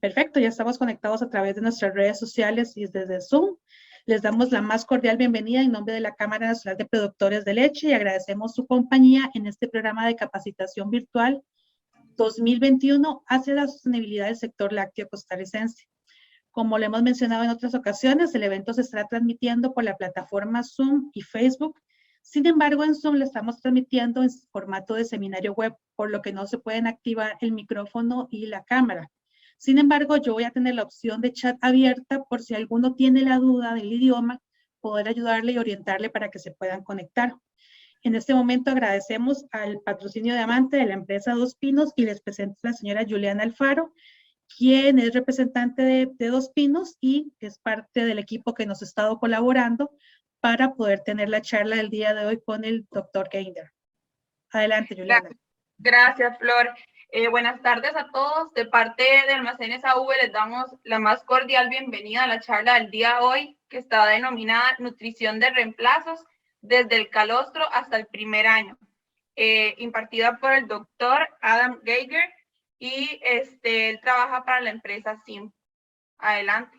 Perfecto, ya estamos conectados a través de nuestras redes sociales y desde Zoom. Les damos la más cordial bienvenida en nombre de la Cámara Nacional de Productores de Leche y agradecemos su compañía en este programa de capacitación virtual 2021 hacia la sostenibilidad del sector lácteo costarricense. Como lo hemos mencionado en otras ocasiones, el evento se estará transmitiendo por la plataforma Zoom y Facebook. Sin embargo, en Zoom lo estamos transmitiendo en formato de seminario web, por lo que no se pueden activar el micrófono y la cámara. Sin embargo, yo voy a tener la opción de chat abierta por si alguno tiene la duda del idioma, poder ayudarle y orientarle para que se puedan conectar. En este momento agradecemos al patrocinio de Amante de la empresa Dos Pinos y les presento a la señora Juliana Alfaro, quien es representante de Dos Pinos y es parte del equipo que nos ha estado colaborando para poder tener la charla del día de hoy con el doctor Gainer. Adelante, Juliana. Gracias, Flor. Buenas tardes a todos. De parte de Almacenes AV les damos la más cordial bienvenida a la charla del día de hoy, que está denominada Nutrición de Reemplazos desde el calostro hasta el primer año, impartida por el doctor Adam Geiger y él trabaja para la empresa SIM. Adelante.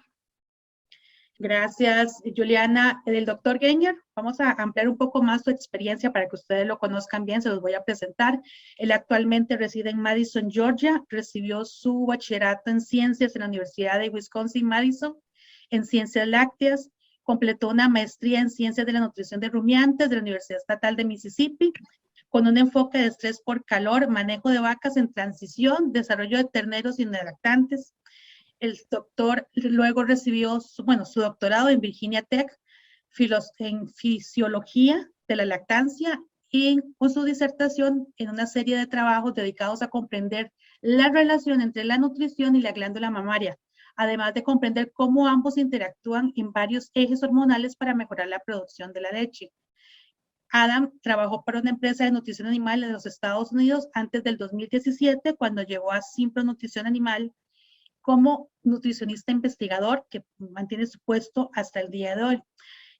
Gracias, Juliana. El doctor Genger, vamos a ampliar un poco más su experiencia para que ustedes lo conozcan bien, se los voy a presentar. Él actualmente reside en Madison, Georgia, recibió su bachillerato en ciencias en la Universidad de Wisconsin-Madison, en ciencias lácteas, completó una maestría en ciencias de la nutrición de rumiantes de la Universidad Estatal de Mississippi, con un enfoque de estrés por calor, manejo de vacas en transición, desarrollo de terneros y lactantes. El doctor luego recibió su doctorado en Virginia Tech en fisiología de la lactancia y con su disertación en una serie de trabajos dedicados a comprender la relación entre la nutrición y la glándula mamaria, además de comprender cómo ambos interactúan en varios ejes hormonales para mejorar la producción de la leche. Adam trabajó para una empresa de nutrición animal en los Estados Unidos antes del 2017, cuando llegó a Simpro Nutrición Animal como nutricionista investigador que mantiene su puesto hasta el día de hoy.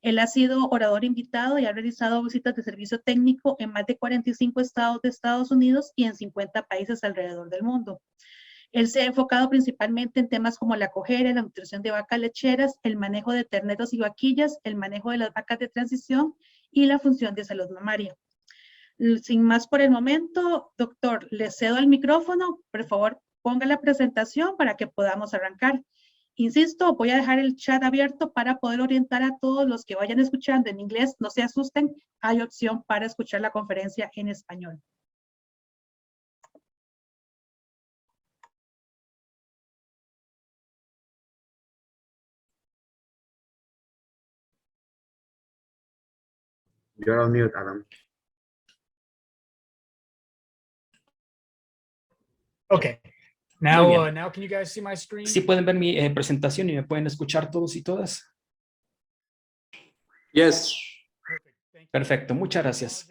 Él ha sido orador invitado y ha realizado visitas de servicio técnico en más de 45 estados de Estados Unidos y en 50 países alrededor del mundo. Él se ha enfocado principalmente en temas como la cojera, la nutrición de vacas lecheras, el manejo de terneros y vaquillas, el manejo de las vacas de transición y la función de salud mamaria. Sin más por el momento, doctor, le cedo el micrófono. Por favor, ponga la presentación para que podamos arrancar. Insisto, voy a dejar el chat abierto para poder orientar a todos los que vayan escuchando en inglés. No se asusten, hay opción para escuchar la conferencia en español. You're on mute, Adam. Okay. Now can you guys see my screen? ¿Sí pueden ver mi presentación y me pueden escuchar todos y todas? Yes. Perfecto, muchas gracias.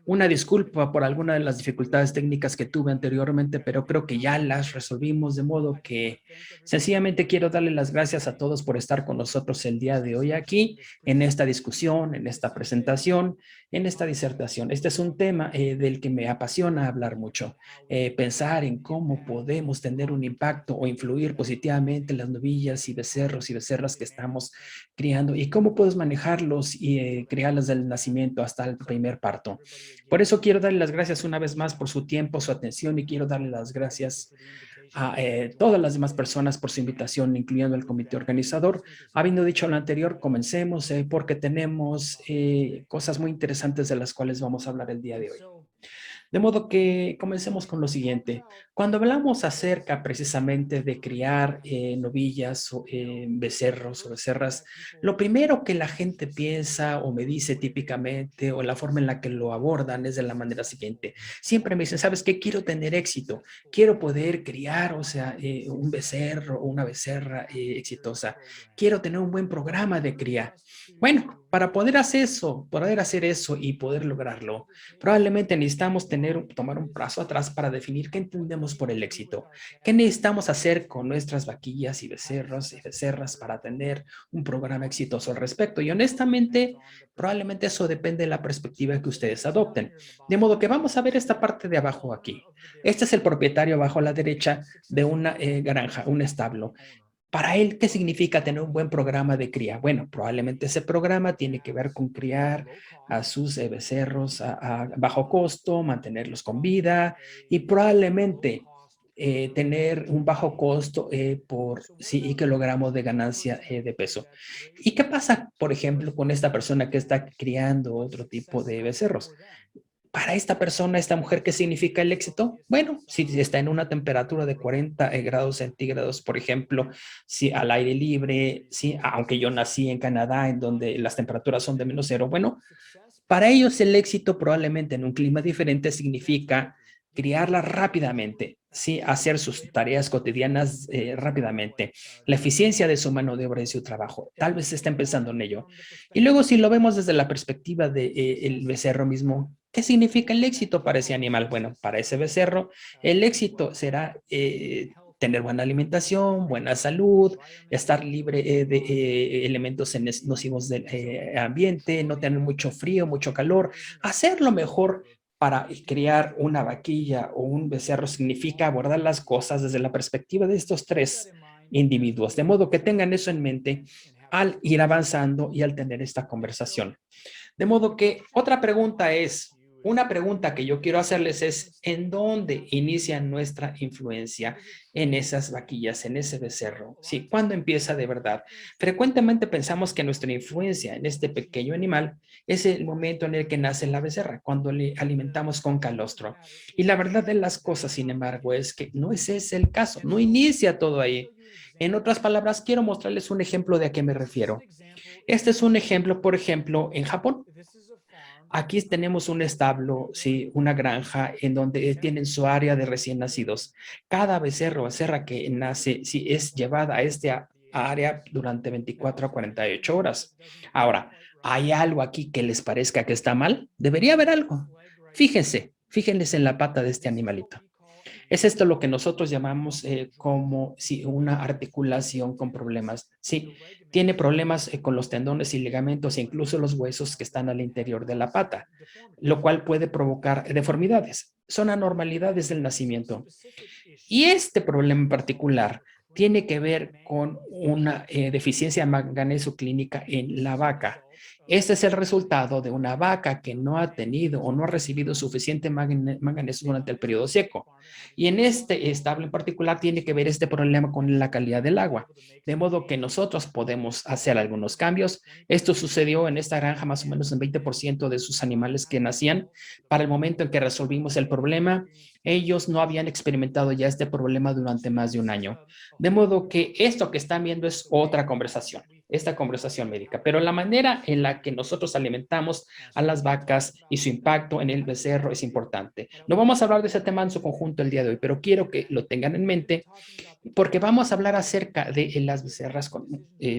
Una disculpa por alguna de las dificultades técnicas que tuve anteriormente, pero creo que ya las resolvimos, de modo que sencillamente quiero darle las gracias a todos por estar con nosotros el día de hoy aquí, en esta discusión, en esta presentación, en esta disertación. Este es un tema del que me apasiona hablar mucho, pensar en cómo podemos tener un impacto o influir positivamente en las novillas y becerros y becerras que estamos criando y cómo puedes manejarlos y criarlas del nacimiento hasta el primer parto. Por eso quiero darle las gracias una vez más por su tiempo, su atención y quiero darle las gracias a todas las demás personas por su invitación, incluyendo el comité organizador. Habiendo dicho lo anterior, comencemos porque tenemos cosas muy interesantes de las cuales vamos a hablar el día de hoy. De modo que comencemos con lo siguiente. Cuando hablamos acerca precisamente de criar novillas, becerros o becerras, lo primero que la gente piensa o me dice típicamente o la forma en la que lo abordan es de la manera siguiente. Siempre me dicen, ¿sabes qué? Quiero tener éxito. Quiero poder criar, un becerro o una becerra exitosa. Quiero tener un buen programa de cría. Bueno, Para poder hacer eso y poder lograrlo, probablemente necesitamos tomar un paso atrás para definir qué entendemos por el éxito. ¿Qué necesitamos hacer con nuestras vaquillas y becerras para tener un programa exitoso al respecto? Y honestamente, probablemente eso depende de la perspectiva que ustedes adopten. De modo que vamos a ver esta parte de abajo aquí. Este es el propietario abajo a la derecha de una granja, un establo. Para él, ¿qué significa tener un buen programa de cría? Bueno, probablemente ese programa tiene que ver con criar a sus becerros a bajo costo, mantenerlos con vida y probablemente tener un bajo costo por sí, kilogramos de ganancia de peso. ¿Y qué pasa, por ejemplo, con esta persona que está criando otro tipo de becerros? Para esta persona, esta mujer, ¿qué significa el éxito? Bueno, si está en una temperatura de 40 grados centígrados, por ejemplo, si al aire libre, sí, aunque yo nací en Canadá, en donde las temperaturas son de -0, bueno, para ellos el éxito probablemente en un clima diferente significa criarla rápidamente, sí, hacer sus tareas cotidianas rápidamente, la eficiencia de su mano de obra y su trabajo, tal vez estén pensando en ello. Y luego si lo vemos desde la perspectiva del becerro mismo, ¿qué significa el éxito para ese animal? Bueno, para ese becerro, el éxito será tener buena alimentación, buena salud, estar libre de elementos nocivos del ambiente, no tener mucho frío, mucho calor, hacerlo mejor para criar una vaquilla o un becerro significa abordar las cosas desde la perspectiva de estos tres individuos, de modo que tengan eso en mente al ir avanzando y al tener esta conversación. De modo que otra pregunta es, una pregunta que yo quiero hacerles es, ¿en dónde inicia nuestra influencia en esas vaquillas, en ese becerro? Sí, ¿cuándo empieza de verdad? Frecuentemente pensamos que nuestra influencia en este pequeño animal es el momento en el que nace la becerra, cuando le alimentamos con calostro. Y la verdad de las cosas, sin embargo, es que no es ese el caso, no inicia todo ahí. En otras palabras, quiero mostrarles un ejemplo de a qué me refiero. Este es un ejemplo, por ejemplo, en Japón. Aquí tenemos un establo, sí, una granja en donde tienen su área de recién nacidos. Cada becerro o becerra que nace, sí, es llevada a este área durante 24 a 48 horas. Ahora, ¿hay algo aquí que les parezca que está mal? Debería haber algo. Fíjense en la pata de este animalito. Es esto lo que nosotros llamamos como si una articulación con problemas. Sí, tiene problemas con los tendones y ligamentos e incluso los huesos que están al interior de la pata, lo cual puede provocar deformidades. Son anormalidades del nacimiento. Y este problema en particular tiene que ver con una deficiencia de manganeso clínica en la vaca. Este es el resultado de una vaca que no ha tenido o no ha recibido suficiente manganeso durante el periodo seco. Y en este establo en particular tiene que ver este problema con la calidad del agua. De modo que nosotros podemos hacer algunos cambios. Esto sucedió en esta granja más o menos en 20% de sus animales que nacían. Para el momento en que resolvimos el problema, ellos no habían experimentado ya este problema durante más de un año. De modo que esto que están viendo es otra conversación, esta conversación médica, pero la manera en la que nosotros alimentamos a las vacas y su impacto en el becerro es importante. No vamos a hablar de ese tema en su conjunto el día de hoy, pero quiero que lo tengan en mente porque vamos a hablar acerca de las becerras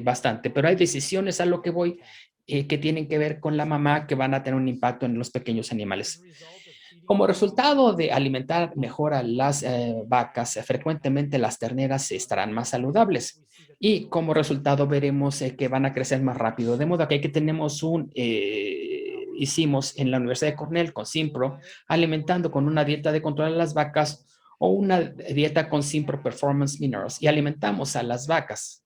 bastante, pero hay decisiones a lo que voy que tienen que ver con la mamá que van a tener un impacto en los pequeños animales. Como resultado de alimentar mejor a las vacas, frecuentemente las terneras estarán más saludables y como resultado veremos que van a crecer más rápido. De modo que aquí tenemos hicimos en la Universidad de Cornell con Simpro, alimentando con una dieta de control a las vacas o una dieta con Simpro Performance Minerals y alimentamos a las vacas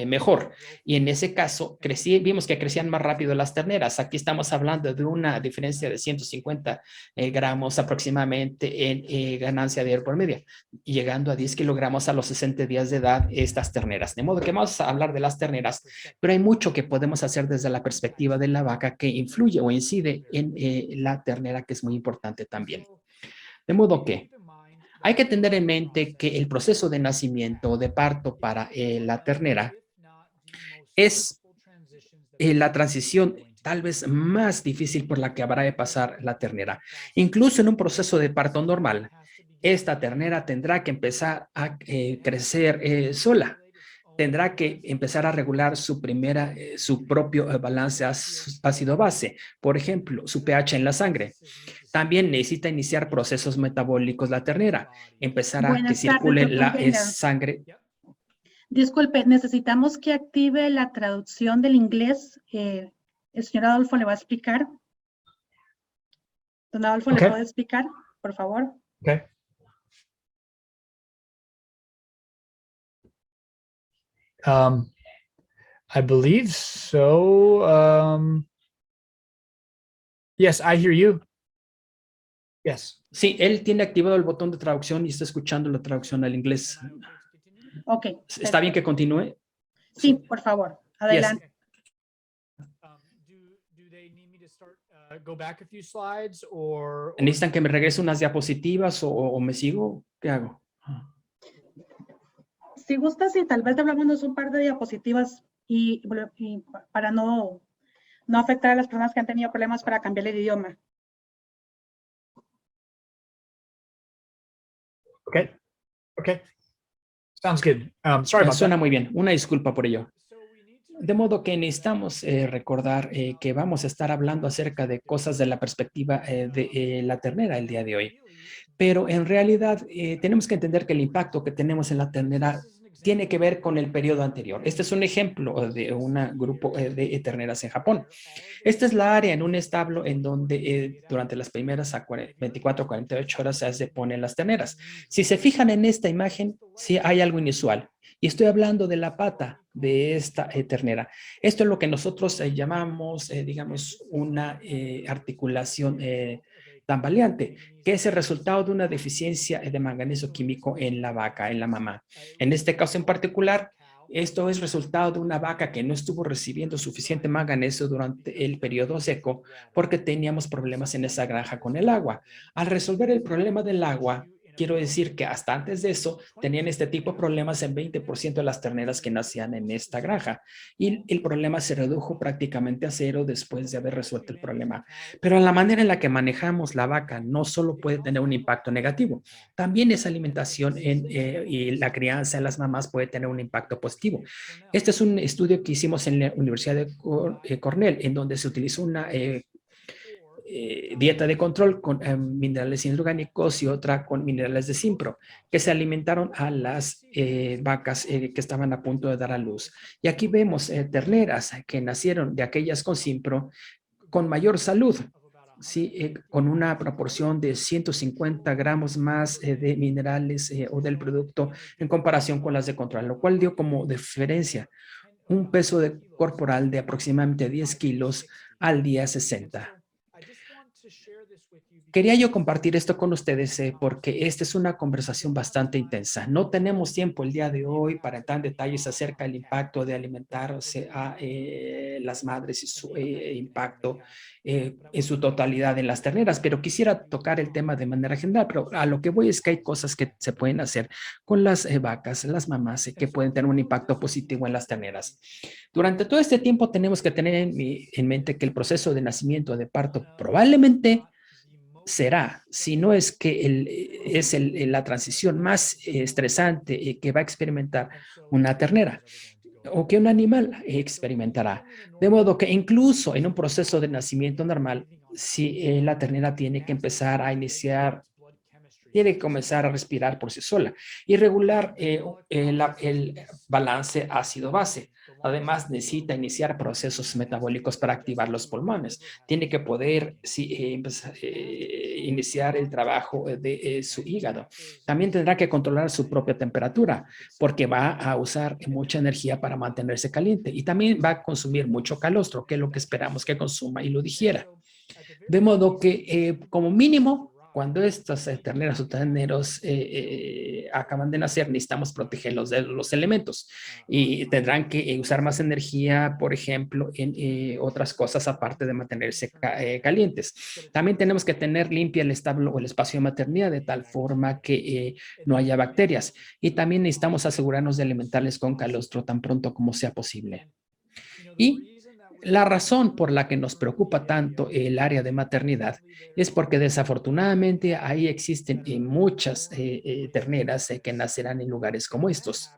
mejor. Y en ese caso, vimos que crecían más rápido las terneras. Aquí estamos hablando de una diferencia de 150 gramos aproximadamente en ganancia diaria por media, llegando a 10 kilogramos a los 60 días de edad estas terneras. De modo que vamos a hablar de las terneras, pero hay mucho que podemos hacer desde la perspectiva de la vaca que influye o incide en la ternera, que es muy importante también. De modo que hay que tener en mente que el proceso de nacimiento o de parto para la ternera es la transición tal vez más difícil por la que habrá de pasar la ternera. Incluso en un proceso de parto normal, esta ternera tendrá que empezar a crecer sola. tendrá que empezar a regular su propio balance ácido-base, por ejemplo, su pH en la sangre. También necesita iniciar procesos metabólicos la ternera, empezar a que Buenas tardes, circule doctor la Wenger. sangre. Disculpe, necesitamos que active la traducción del inglés. El señor Adolfo le va a explicar. Don Adolfo, ¿le puede explicar, por favor? Okay. I believe so. Yes, I hear you. Yes. Sí, él tiene activado el botón de traducción y está escuchando la traducción al inglés. Ok. ¿Está bien que continúe? Sí, por favor. Adelante. ¿Necesitan que me regrese unas diapositivas o me sigo? ¿Qué hago? Si gusta, sí, tal vez hablamos un par de diapositivas y para no afectar a las personas que han tenido problemas para cambiar el idioma. Okay. Okay. Sounds good. Sorry about Suena that. muy bien. Una disculpa por ello. De modo que necesitamos recordar que vamos a estar hablando acerca de cosas de la perspectiva de la ternera el día de hoy. Pero en realidad tenemos que entender que el impacto que tenemos en la ternera tiene que ver con el periodo anterior. Este es un ejemplo de un grupo de terneras en Japón. Esta es la área en un establo en donde durante las primeras 24 a 48 horas se ponen las terneras. Si se fijan en esta imagen, sí hay algo inusual. Y estoy hablando de la pata de esta ternera. Esto es lo que nosotros llamamos, digamos, una articulación tambaleante, que es el resultado de una deficiencia de manganeso químico en la vaca, en la mamá. En este caso en particular, esto es resultado de una vaca que no estuvo recibiendo suficiente manganeso durante el periodo seco porque teníamos problemas en esa granja con el agua. Al resolver el problema del agua, quiero decir que hasta antes de eso tenían este tipo de problemas en 20% de las terneras que nacían en esta granja. Y el problema se redujo prácticamente a cero después de haber resuelto el problema. Pero la manera en la que manejamos la vaca no solo puede tener un impacto negativo, también esa alimentación y la crianza en las mamás puede tener un impacto positivo. Este es un estudio que hicimos en la Universidad de Cornell, en donde se utilizó una dieta de control con minerales inorgánicos y otra con minerales de Simpro, que se alimentaron a las vacas que estaban a punto de dar a luz. Y aquí vemos terneras que nacieron de aquellas con Simpro con mayor salud, ¿sí? Con una proporción de 150 gramos más de minerales o del producto en comparación con las de control, lo cual dio como diferencia un peso corporal de aproximadamente 10 kilos al día 60. Quería yo compartir esto con ustedes porque esta es una conversación bastante intensa. No tenemos tiempo el día de hoy para entrar en detalles acerca del impacto de alimentarse a las madres y su impacto en su totalidad en las terneras, pero quisiera tocar el tema de manera general, pero a lo que voy es que hay cosas que se pueden hacer con las vacas, las mamás, que pueden tener un impacto positivo en las terneras. Durante todo este tiempo tenemos que tener en mente que el proceso de nacimiento de parto probablemente será, si no es que es la transición más estresante que va a experimentar una ternera o que un animal experimentará. De modo que incluso en un proceso de nacimiento normal, si la ternera tiene que empezar a iniciar, tiene que comenzar a respirar por sí sola y regular el balance ácido-base. Además, necesita iniciar procesos metabólicos para activar los pulmones. Tiene que poder iniciar el trabajo de su hígado. También tendrá que controlar su propia temperatura porque va a usar mucha energía para mantenerse caliente y también va a consumir mucho calostro, que es lo que esperamos que consuma y lo digiera. De modo que, como mínimo, cuando estas terneras o terneros acaban de nacer, necesitamos protegerlos de los elementos y tendrán que usar más energía, por ejemplo, en otras cosas aparte de mantenerse calientes. También tenemos que tener limpia el establo o el espacio de maternidad de tal forma que no haya bacterias y también necesitamos asegurarnos de alimentarles con calostro tan pronto como sea posible. Y La razón por la que nos preocupa tanto el área de maternidad es porque desafortunadamente ahí existen muchas terneras que nacerán en lugares como estos.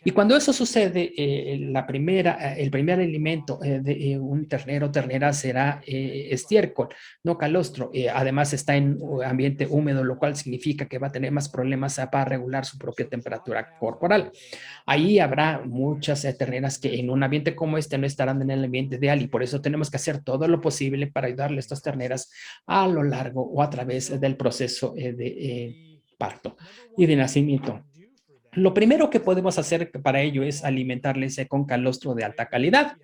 Y cuando eso sucede, el primer alimento de un ternero o ternera será estiércol, no calostro. Además está en un ambiente húmedo, lo cual significa que va a tener más problemas para regular su propia temperatura corporal. Ahí habrá muchas terneras que en un ambiente como este no estarán en el ambiente ideal y por eso tenemos que hacer todo lo posible para ayudarle a estas terneras a lo largo o a través del proceso de parto y de nacimiento. Lo primero que podemos hacer para ello es alimentarles con calostro de alta calidad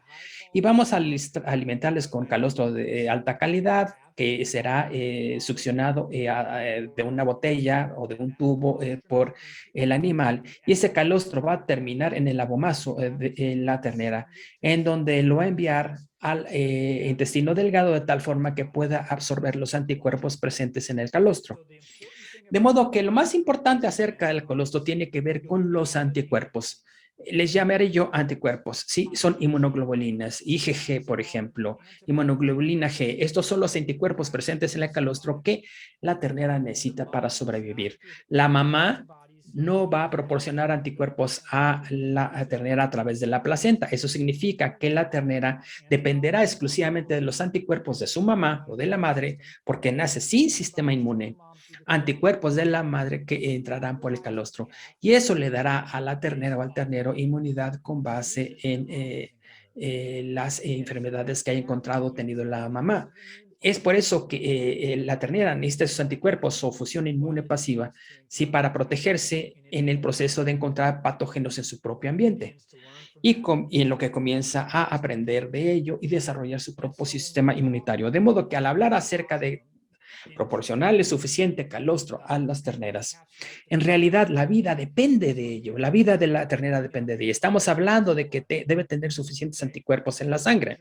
y vamos a alimentarles con calostro de alta calidad que será succionado de una botella o de un tubo por el animal y ese calostro va a terminar en el abomazo de la ternera en donde lo va a enviar al intestino delgado de tal forma que pueda absorber los anticuerpos presentes en el calostro. De modo que lo más importante acerca del colostro tiene que ver con los anticuerpos. Les llamaré yo anticuerpos, ¿sí? Son inmunoglobulinas, IgG, por ejemplo, inmunoglobulina G. Estos son los anticuerpos presentes en el calostro que la ternera necesita para sobrevivir. La mamá no va a proporcionar anticuerpos a la ternera a través de la placenta. Eso significa que la ternera dependerá exclusivamente de los anticuerpos de su mamá o de la madre porque nace sin sistema inmune, anticuerpos de la madre que entrarán por el calostro y eso le dará a la ternera o al ternero inmunidad con base en las enfermedades que haya encontrado tenido la mamá. Es por eso que la ternera necesita sus anticuerpos o fusión inmune pasiva, sí, para protegerse en el proceso de encontrar patógenos en su propio ambiente. Y en lo que comienza a aprender de ello y desarrollar su propio sistema inmunitario. De modo que al hablar acerca de proporcionarle suficiente calostro a las terneras. En realidad, la vida depende de ello. La vida de la ternera depende de ello. Estamos hablando de que debe tener suficientes anticuerpos en la sangre.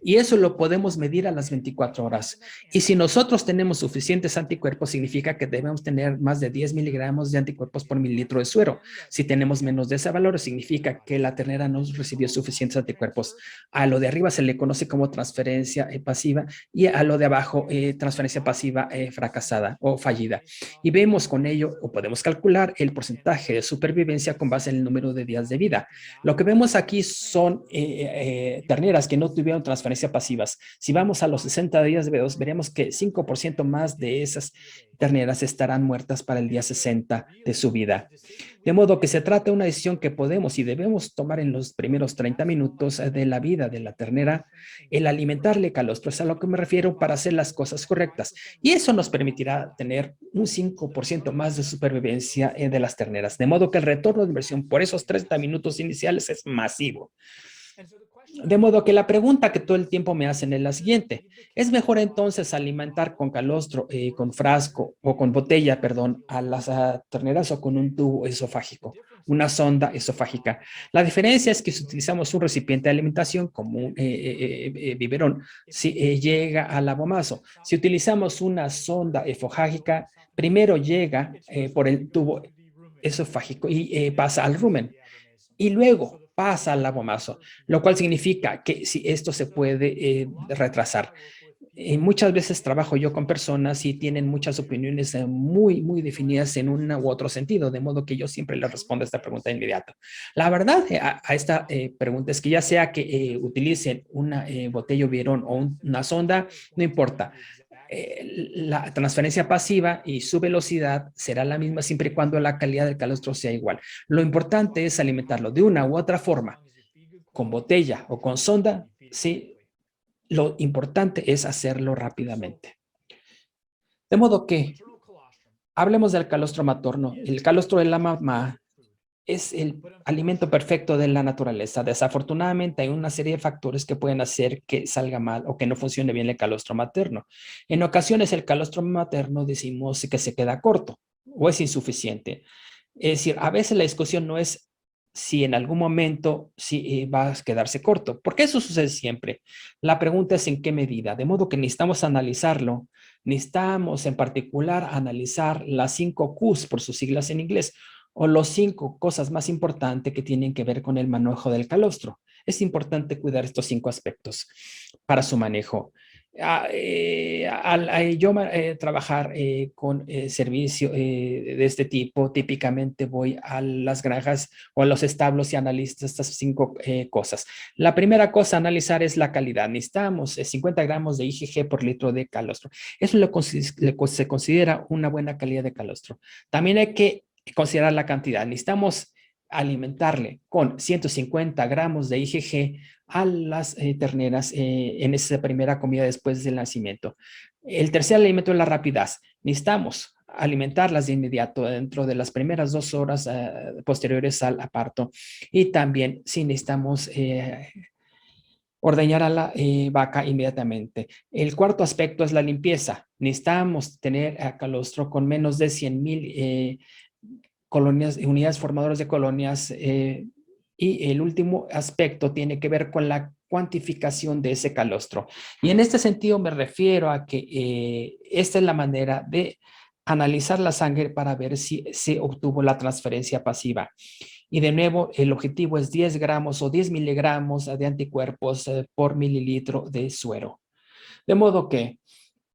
Y eso lo podemos medir a las 24 horas. Y si nosotros tenemos suficientes anticuerpos, significa que debemos tener más de 10 miligramos de anticuerpos por mililitro de suero. Si tenemos menos de ese valor, significa que la ternera no recibió suficientes anticuerpos. A lo de arriba se le conoce como transferencia pasiva y a lo de abajo transferencia pasiva fracasada o fallida. Y vemos con ello, o podemos calcular el porcentaje de supervivencia con base en el número de días de vida. Lo que vemos aquí son terneras que no tuvieron transferencia pasivas. Si vamos a los 60 días de B2, veremos que 5% más de esas terneras estarán muertas para el día 60 de su vida. De modo que se trata de una decisión que podemos y debemos tomar en los primeros 30 minutos de la vida de la ternera, el alimentarle calostro, es a lo que me refiero para hacer las cosas correctas. Y eso nos permitirá tener un 5% más de supervivencia de las terneras. De modo que el retorno de inversión por esos 30 minutos iniciales es masivo. De modo que la pregunta que todo el tiempo me hacen es la siguiente. ¿Es mejor entonces alimentar con calostro, con frasco o con botella, perdón, a las terneras o con un tubo esofágico, una sonda esofágica? La diferencia es que si utilizamos un recipiente de alimentación como un biberón, si llega al abomazo. Si utilizamos una sonda esofágica, primero llega por el tubo esofágico y pasa al rumen. Y luego pasa al abomazo, lo cual significa que si esto se puede retrasar. Muchas veces trabajo yo con personas y tienen muchas opiniones muy definidas en un u otro sentido, de modo que yo siempre les respondo a esta pregunta de inmediato. La verdad a esta pregunta es que ya sea que utilicen una botella o biberón o una sonda, no importa. La transferencia pasiva y su velocidad será la misma siempre y cuando la calidad del calostro sea igual. Lo importante es alimentarlo de una u otra forma, con botella o con sonda, sí. Lo importante es hacerlo rápidamente. De modo que hablemos del calostro materno. El calostro de la mamá es el alimento perfecto de la naturaleza. Desafortunadamente hay una serie de factores que pueden hacer que salga mal o que no funcione bien el calostro materno. En ocasiones el calostro materno decimos que se queda corto o es insuficiente. Es decir, a veces la discusión no es si en algún momento va a quedarse corto, porque eso sucede siempre. La pregunta es en qué medida, de modo que necesitamos analizarlo. Necesitamos en particular analizar las 5 Qs por sus siglas en inglés. o los 5 cosas más importantes que tienen que ver con el manejo del calostro. Es importante cuidar estos 5 aspectos para su manejo. Al yo trabajar con servicio de este tipo, típicamente voy a las granjas o a los establos y analizo estas 5 cosas. La primera cosa a analizar es la calidad. Necesitamos 50 gramos de IgG por litro de calostro. Eso se considera una buena calidad de calostro. También hay que considerar la cantidad. Necesitamos alimentarle con 150 gramos de IgG a las terneras en esa primera comida después del nacimiento. El tercer alimento es la rapidez. Necesitamos alimentarlas de inmediato dentro de las primeras 2 horas posteriores al parto. Y también si necesitamos ordeñar a la vaca inmediatamente. El cuarto aspecto es la limpieza. Necesitamos tener a calostro con menos de 100,000 colonias, unidades formadoras de colonias. Y el último aspecto tiene que ver con la cuantificación de ese calostro. Y en este sentido me refiero a que esta es la manera de analizar la sangre para ver si se obtuvo la transferencia pasiva. Y de nuevo, el objetivo es 10 gramos o 10 miligramos de anticuerpos por mililitro de suero. De modo que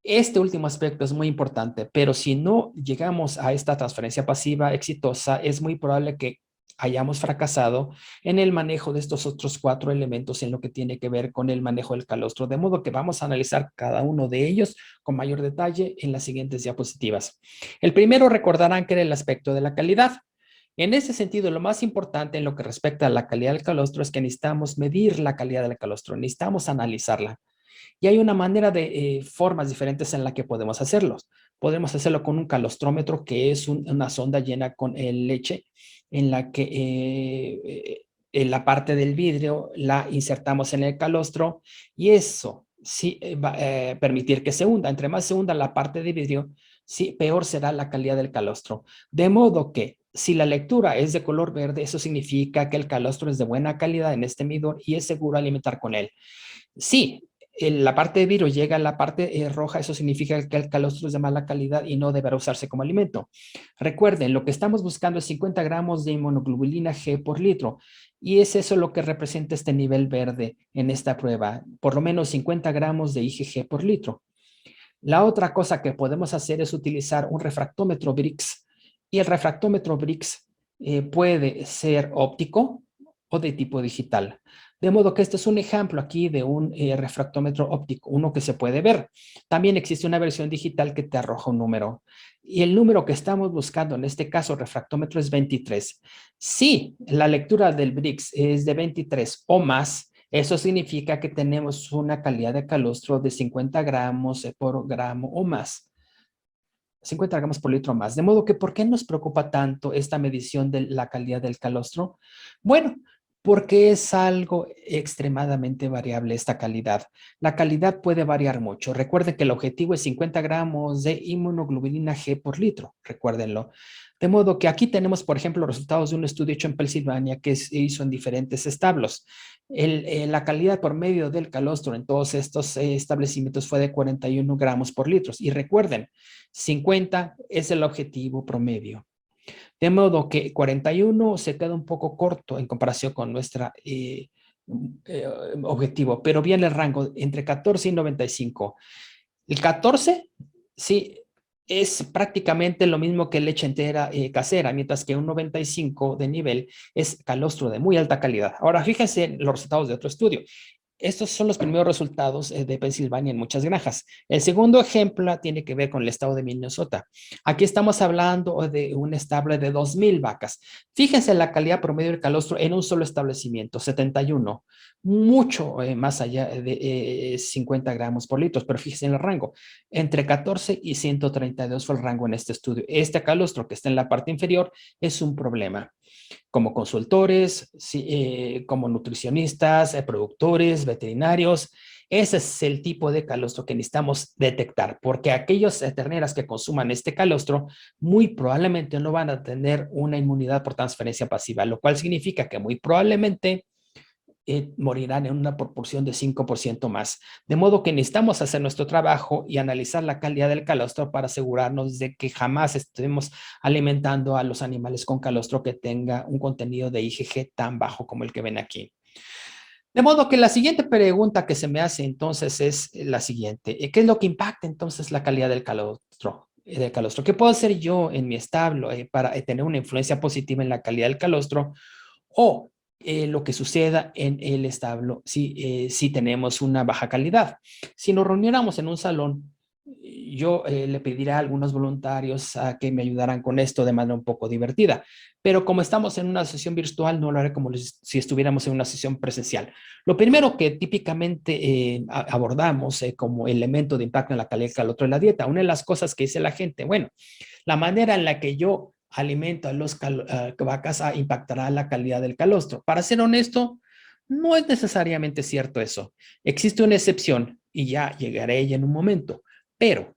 este último aspecto es muy importante, pero si no llegamos a esta transferencia pasiva exitosa, es muy probable que hayamos fracasado en el manejo de estos otros 4 elementos en lo que tiene que ver con el manejo del calostro, de modo que vamos a analizar cada uno de ellos con mayor detalle en las siguientes diapositivas. El primero recordarán que era el aspecto de la calidad. En ese sentido, lo más importante en lo que respecta a la calidad del calostro es que necesitamos medir la calidad del calostro, necesitamos analizarla. Y hay una manera de formas diferentes en la que podemos hacerlos. Podemos hacerlo con un calostrómetro, que es una sonda llena con leche, en la que en la parte del vidrio la insertamos en el calostro y eso sí va a permitir que se hunda. Entre más se hunda la parte de vidrio, sí, peor será la calidad del calostro. De modo que si la lectura es de color verde, eso significa que el calostro es de buena calidad en este medidor y es seguro alimentar con él. Sí, la parte de vidrio llega a la parte roja, eso significa que el calostro es de mala calidad y no deberá usarse como alimento. Recuerden, lo que estamos buscando es 50 gramos de inmunoglobulina G por litro y es eso lo que representa este nivel verde en esta prueba, por lo menos 50 gramos de IgG por litro. La otra cosa que podemos hacer es utilizar un refractómetro Brix y el refractómetro Brix puede ser óptico o de tipo digital. De modo que este es un ejemplo aquí de un refractómetro óptico, uno que se puede ver. También existe una versión digital que te arroja un número. Y el número que estamos buscando, en este caso refractómetro, es 23. Si la lectura del Brix es de 23 o más, eso significa que tenemos una calidad de calostro de 50 gramos por gramo o más. 50 gramos por litro más. De modo que, ¿por qué nos preocupa tanto esta medición de la calidad del calostro? Bueno, porque es algo extremadamente variable esta calidad. La calidad puede variar mucho. Recuerden que el objetivo es 50 gramos de inmunoglobulina G por litro. Recuérdenlo. De modo que aquí tenemos, por ejemplo, los resultados de un estudio hecho en Pensilvania que se hizo en diferentes establos. La calidad por medio del calostro en todos estos establecimientos fue de 41 gramos por litro. Y recuerden, 50 es el objetivo promedio. De modo que 41 se queda un poco corto en comparación con nuestro objetivo, pero viene el rango entre 14 y 95. El 14, sí, es prácticamente lo mismo que leche entera casera, mientras que un 95 de nivel es calostro de muy alta calidad. Ahora, fíjense en los resultados de otro estudio. Estos son los primeros resultados de Pensilvania en muchas granjas. El segundo ejemplo tiene que ver con el estado de Minnesota. Aquí estamos hablando de un establo de 2,000 vacas. Fíjense la calidad promedio del calostro en un solo establecimiento, 71. Mucho más allá de 50 gramos por litro, pero fíjense en el rango. Entre 14 y 132 fue el rango en este estudio. Este calostro que está en la parte inferior es un problema. Como consultores, como nutricionistas, productores, veterinarios. Ese es el tipo de calostro que necesitamos detectar, porque aquellas terneras que consuman este calostro muy probablemente no van a tener una inmunidad por transferencia pasiva, lo cual significa que muy probablemente morirán en una proporción de 5% más. De modo que necesitamos hacer nuestro trabajo y analizar la calidad del calostro para asegurarnos de que jamás estemos alimentando a los animales con calostro que tenga un contenido de IgG tan bajo como el que ven aquí. De modo que la siguiente pregunta que se me hace entonces es la siguiente. ¿Qué es lo que impacta entonces la calidad del calostro? ¿Qué puedo hacer yo en mi establo para tener una influencia positiva en la calidad del calostro? O lo que suceda en el establo si tenemos una baja calidad. Si nos reuniéramos en un salón, yo le pediría a algunos voluntarios a que me ayudaran con esto de manera un poco divertida. Pero como estamos en una sesión virtual, no lo haré como si estuviéramos en una sesión presencial. Lo primero que típicamente abordamos como elemento de impacto en la calidad del calostro es la dieta. Una de las cosas que dice la gente, bueno, la manera en la que yo alimento a las vacas impactará la calidad del calostro. Para ser honesto, no es necesariamente cierto eso. Existe una excepción y ya llegaré a ella en un momento, pero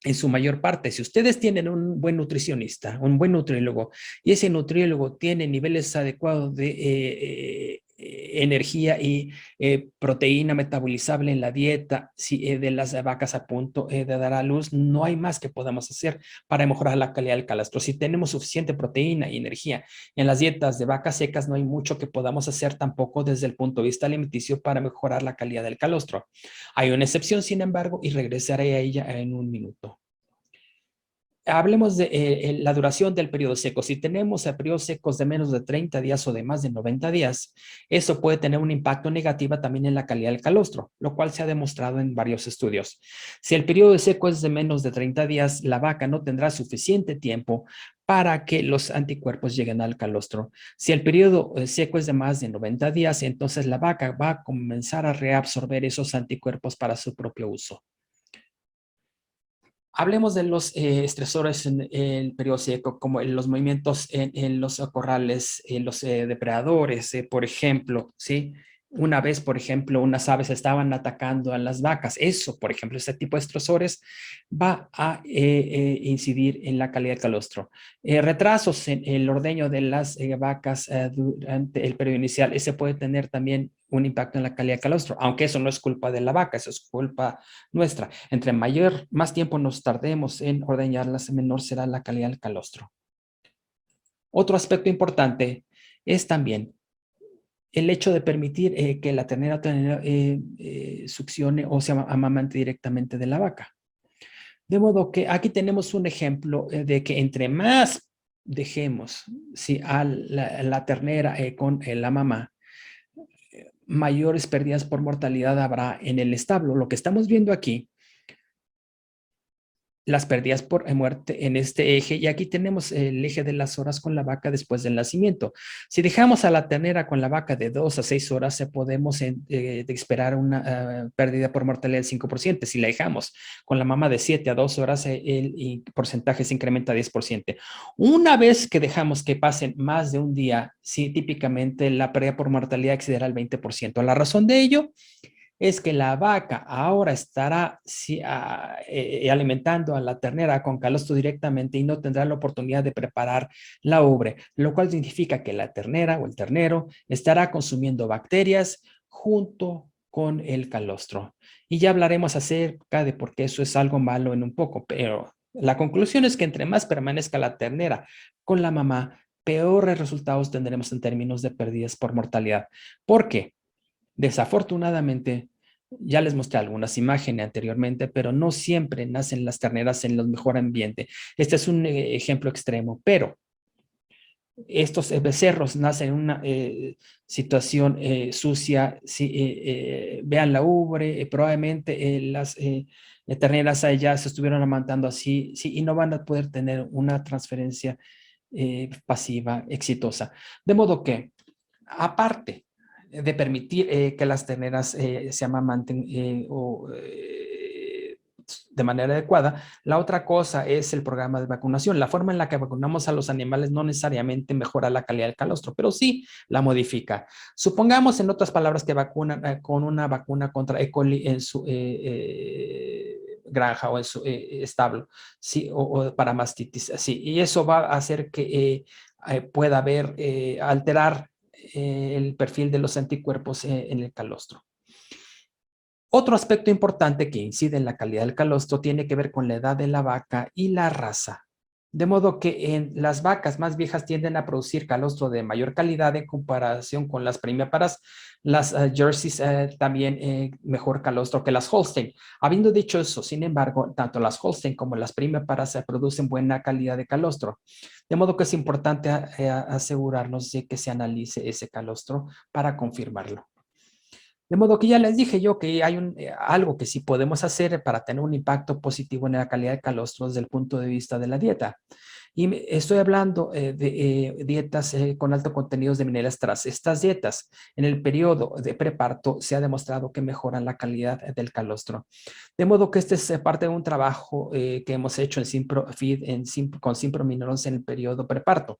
en su mayor parte, si ustedes tienen un buen nutricionista, un buen nutriólogo, y ese nutriólogo tiene niveles adecuados de energía y proteína metabolizable en la dieta de las vacas a punto de dar a luz, no hay más que podamos hacer para mejorar la calidad del calostro. Si tenemos suficiente proteína y energía en las dietas de vacas secas, no hay mucho que podamos hacer tampoco desde el punto de vista alimenticio para mejorar la calidad del calostro. Hay una excepción, sin embargo, y regresaré a ella en un minuto. Hablemos de la duración del periodo seco. Si tenemos periodos secos de menos de 30 días o de más de 90 días, eso puede tener un impacto negativo también en la calidad del calostro, lo cual se ha demostrado en varios estudios. Si el periodo seco es de menos de 30 días, la vaca no tendrá suficiente tiempo para que los anticuerpos lleguen al calostro. Si el periodo seco es de más de 90 días, entonces la vaca va a comenzar a reabsorber esos anticuerpos para su propio uso. Hablemos de los estresores en el periodo seco, como en los movimientos en los corrales, los depredadores, por ejemplo, ¿sí? Una vez, por ejemplo, unas aves estaban atacando a las vacas. Eso, por ejemplo, ese tipo de estresores va a incidir en la calidad del calostro. Retrasos en el ordeño de las vacas durante el periodo inicial, ese puede tener también un impacto en la calidad del calostro, aunque eso no es culpa de la vaca, eso es culpa nuestra. Entre más tiempo nos tardemos en ordeñarlas, menor será la calidad del calostro. Otro aspecto importante es también el hecho de permitir que la ternera succione o se amamante directamente de la vaca. De modo que aquí tenemos un ejemplo de que entre más dejemos a la ternera con la mamá, mayores pérdidas por mortalidad habrá en el establo. Lo que estamos viendo aquí, las pérdidas por muerte en este eje, y aquí tenemos el eje de las horas con la vaca después del nacimiento. Si dejamos a la ternera con la vaca de 2 a 6 horas, podemos esperar una pérdida por mortalidad del 5%. Si la dejamos con la mamá de 7 a 2 horas, el porcentaje se incrementa a 10%. Una vez que dejamos que pasen más de un día, sí, típicamente la pérdida por mortalidad excederá el 20%. La razón de ello es que la vaca ahora estará alimentando a la ternera con calostro directamente y no tendrá la oportunidad de preparar la ubre, lo cual significa que la ternera o el ternero estará consumiendo bacterias junto con el calostro. Y ya hablaremos acerca de por qué eso es algo malo en un poco, pero la conclusión es que entre más permanezca la ternera con la mamá, peores resultados tendremos en términos de pérdidas por mortalidad. ¿Por qué? Desafortunadamente, ya les mostré algunas imágenes anteriormente, pero no siempre nacen las terneras en el mejor ambiente. Este es un ejemplo extremo, pero estos becerros nacen en una situación sucia. Vean la ubre, probablemente las terneras allá se estuvieron amamantando así, y no van a poder tener una transferencia pasiva exitosa. De modo que, aparte de permitir que las terneras se amamanten de manera adecuada, la otra cosa es el programa de vacunación. La forma en la que vacunamos a los animales no necesariamente mejora la calidad del calostro, pero sí la modifica. Supongamos, en otras palabras, que vacunan con una vacuna contra E. coli en su granja o en su establo, ¿sí? O para mastitis, sí, y eso va a hacer que pueda haber alterar el perfil de los anticuerpos en el calostro. Otro aspecto importante que incide en la calidad del calostro tiene que ver con la edad de la vaca y la raza. De modo que en las vacas más viejas tienden a producir calostro de mayor calidad en comparación con las primíparas. Las Jerseys también mejor calostro que las Holstein. Habiendo dicho eso, sin embargo, tanto las Holstein como las primíparas producen buena calidad de calostro. De modo que es importante asegurarnos de que se analice ese calostro para confirmarlo. De modo que ya les dije yo que hay algo que sí podemos hacer para tener un impacto positivo en la calidad de calostro desde el punto de vista de la dieta. Y estoy hablando de dietas con alto contenido de minerales traza. Estas dietas en el periodo de preparto se ha demostrado que mejoran la calidad del calostro. De modo que este es parte de un trabajo que hemos hecho en SimproFeed con Simprominerons en el periodo preparto.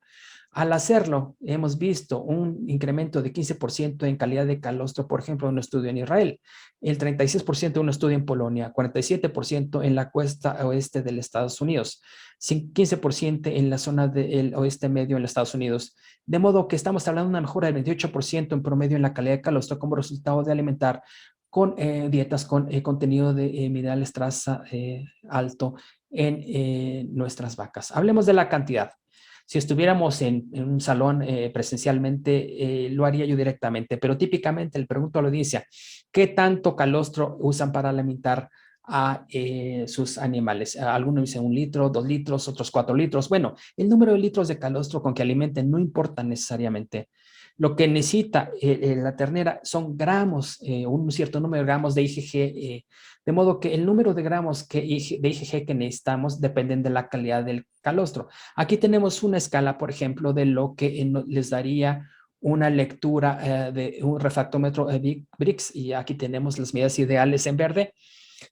Al hacerlo, hemos visto un incremento de 15% en calidad de calostro, por ejemplo, en un estudio en Israel, el 36% en un estudio en Polonia, 47% en la costa oeste de los Estados Unidos, 15% en la zona del oeste medio en los Estados Unidos. De modo que estamos hablando de una mejora del 28% en promedio en la calidad de calostro como resultado de alimentar con dietas con contenido de minerales traza alto en nuestras vacas. Hablemos de la cantidad. Si estuviéramos en un salón presencialmente, lo haría yo directamente, pero típicamente le pregunto a la audiencia, ¿qué tanto calostro usan para alimentar a sus animales? Algunos dicen 1 litro, 2 litros, otros 4 litros. Bueno, el número de litros de calostro con que alimenten no importa necesariamente. Lo que necesita la ternera son gramos, un cierto número de gramos de IgG, de modo que el número de gramos de IgG que necesitamos dependen de la calidad del calostro. Aquí tenemos una escala, por ejemplo, de lo que les daría una lectura de un refractómetro Brix, y aquí tenemos las medidas ideales en verde.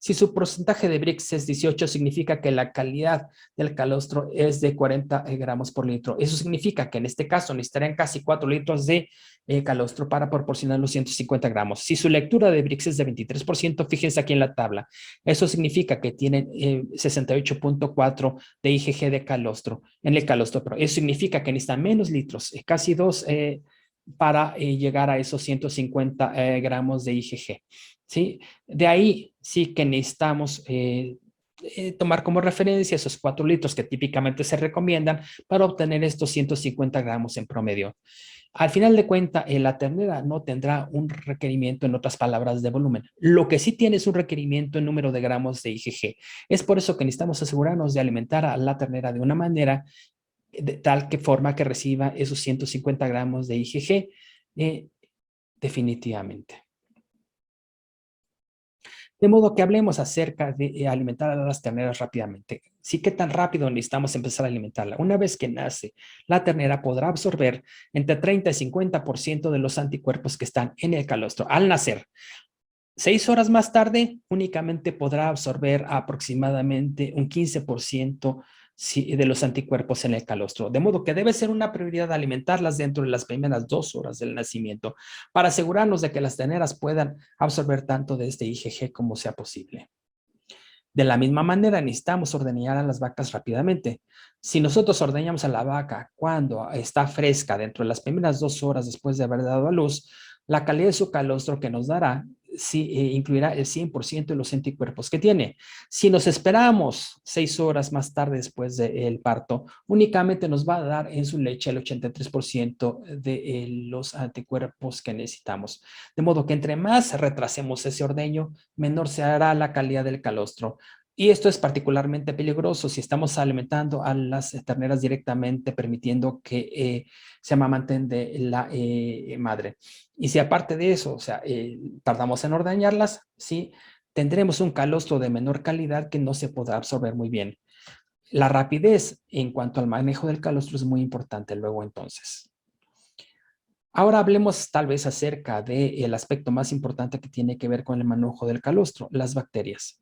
Si su porcentaje de Brix es 18, significa que la calidad del calostro es de 40 gramos por litro. Eso significa que en este caso necesitarían casi 4 litros de calostro para proporcionar los 150 gramos. Si su lectura de Brix es de 23%, fíjense aquí en la tabla. Eso significa que tienen 68.4 de IgG de calostro en el calostro. Pero eso significa que necesitan menos litros, casi 2 para llegar a esos 150 gramos de IgG. ¿Sí? De ahí sí que necesitamos tomar como referencia esos 4 litros que típicamente se recomiendan para obtener estos 150 gramos en promedio. Al final de cuentas, la ternera no tendrá un requerimiento, en otras palabras, de volumen. Lo que sí tiene es un requerimiento en número de gramos de IgG. Es por eso que necesitamos asegurarnos de alimentar a la ternera de una manera de tal forma que reciba esos 150 gramos de IgG definitivamente. De modo que hablemos acerca de alimentar a las terneras rápidamente. Sí, ¿qué tan rápido necesitamos empezar a alimentarla? Una vez que nace, la ternera podrá absorber entre 30 y 50% de los anticuerpos que están en el calostro al nacer. 6 horas más tarde, únicamente podrá absorber aproximadamente un 15% de los anticuerpos en el calostro. De modo que debe ser una prioridad alimentarlas dentro de las primeras 2 horas del nacimiento para asegurarnos de que las terneras puedan absorber tanto de este IgG como sea posible. De la misma manera, necesitamos ordeñar a las vacas rápidamente. Si nosotros ordeñamos a la vaca cuando está fresca dentro de las primeras 2 horas después de haber dado a luz, la calidad de su calostro que nos dará incluirá el 100% de los anticuerpos que tiene. Si nos esperamos 6 horas más tarde después del parto, únicamente nos va a dar en su leche el 83% de los anticuerpos que necesitamos. De modo que entre más retrasemos ese ordeño, menor se hará la calidad del calostro. Y esto es particularmente peligroso si estamos alimentando a las terneras directamente, permitiendo que se amamanten de la madre. Y si aparte de eso, o sea, tardamos en ordeñarlas, sí, tendremos un calostro de menor calidad que no se podrá absorber muy bien. La rapidez en cuanto al manejo del calostro es muy importante luego entonces. Ahora hablemos tal vez acerca del aspecto más importante que tiene que ver con el manejo del calostro, las bacterias.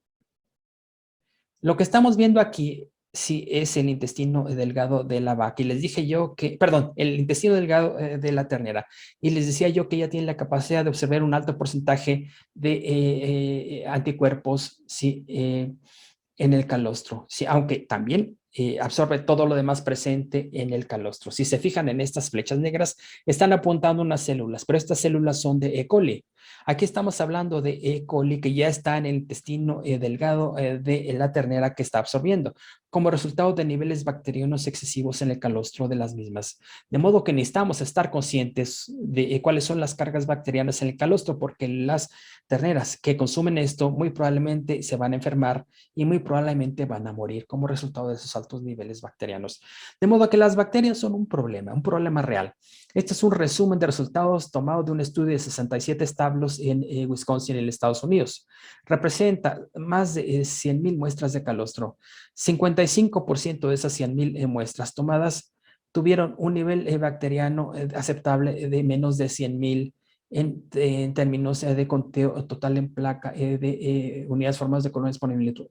Lo que estamos viendo aquí sí es el intestino delgado de la vaca. Y les dije yo que, perdón, el intestino delgado de la ternera. Y les decía yo que ella tiene la capacidad de observar un alto porcentaje de anticuerpos sí, en el calostro. Sí, aunque también absorbe todo lo demás presente en el calostro. Si se fijan en estas flechas negras, están apuntando unas células, pero estas células son de E. coli. Aquí estamos hablando de E. coli que ya está en el intestino delgado de la ternera que está absorbiendo, como resultado de niveles bacterianos excesivos en el calostro de las mismas. De modo que necesitamos estar conscientes de cuáles son las cargas bacterianas en el calostro, porque las terneras que consumen esto muy probablemente se van a enfermar y muy probablemente van a morir como resultado de esos altos niveles bacterianos. De modo que las bacterias son un problema real. Este es un resumen de resultados tomado de un estudio de 67 establos en Wisconsin, en Estados Unidos. Representa más de 100,000 muestras de calostro. 55% de esas 100,000 muestras tomadas tuvieron un nivel bacteriano aceptable de menos de 100,000 en términos de conteo total en placa de unidades formadas de colonias por mililitro.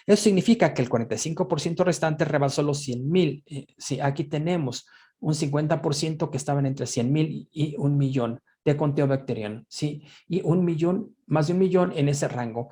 Eso significa que el 45% restante rebasó los 100,000. Sí, aquí tenemos un 50% que estaban entre 100,000 y 1,000,000 de conteo bacteriano, ¿sí? Y 1,000,000, más de 1,000,000 en ese rango.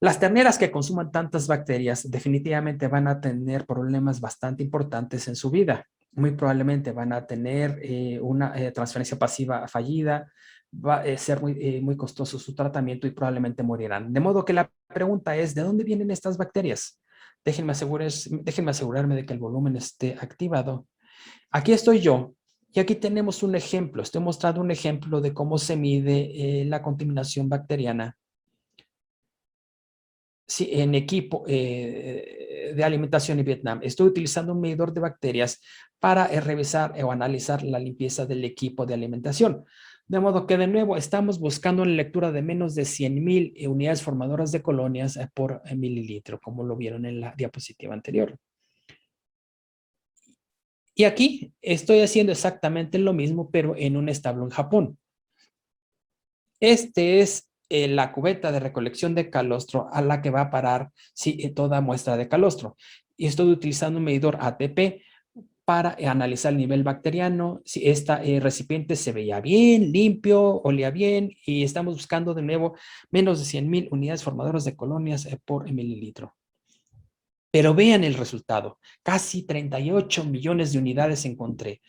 Las terneras que consuman tantas bacterias definitivamente van a tener problemas bastante importantes en su vida. Muy probablemente van a tener una transferencia pasiva fallida, va a ser muy costoso su tratamiento y probablemente morirán. De modo que la pregunta es, ¿de dónde vienen estas bacterias? Déjenme asegurarme de que el volumen esté activado. Aquí estoy yo y aquí tenemos un ejemplo. Estoy mostrando un ejemplo de cómo se mide la contaminación bacteriana. Sí, en equipo de alimentación en Vietnam. Estoy utilizando un medidor de bacterias para revisar o analizar la limpieza del equipo de alimentación. De modo que, de nuevo, estamos buscando una lectura de menos de 100,000 unidades formadoras de colonias por mililitro, como lo vieron en la diapositiva anterior. Y aquí estoy haciendo exactamente lo mismo, pero en un establo en Japón. Este es la cubeta de recolección de calostro a la que va a parar toda muestra de calostro. Y estoy utilizando un medidor ATP para analizar el nivel bacteriano, si este recipiente se veía bien, limpio, olía bien, y estamos buscando de nuevo menos de 100,000 unidades formadoras de colonias por mililitro. Pero vean el resultado, casi 38 millones de unidades encontré.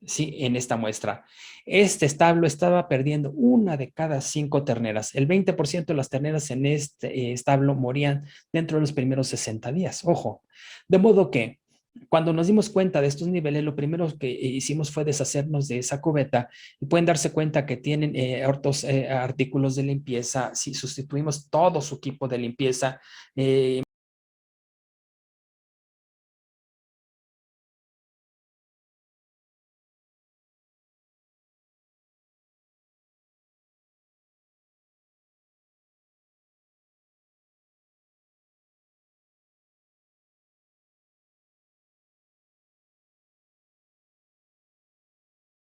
Sí, en esta muestra. Este establo estaba perdiendo 1 de cada 5 terneras. El 20% de las terneras en este establo morían dentro de los primeros 60 días. Ojo, de modo que cuando nos dimos cuenta de estos niveles, lo primero que hicimos fue deshacernos de esa cubeta y pueden darse cuenta que tienen otros artículos de limpieza. Si sustituimos todo su equipo de limpieza,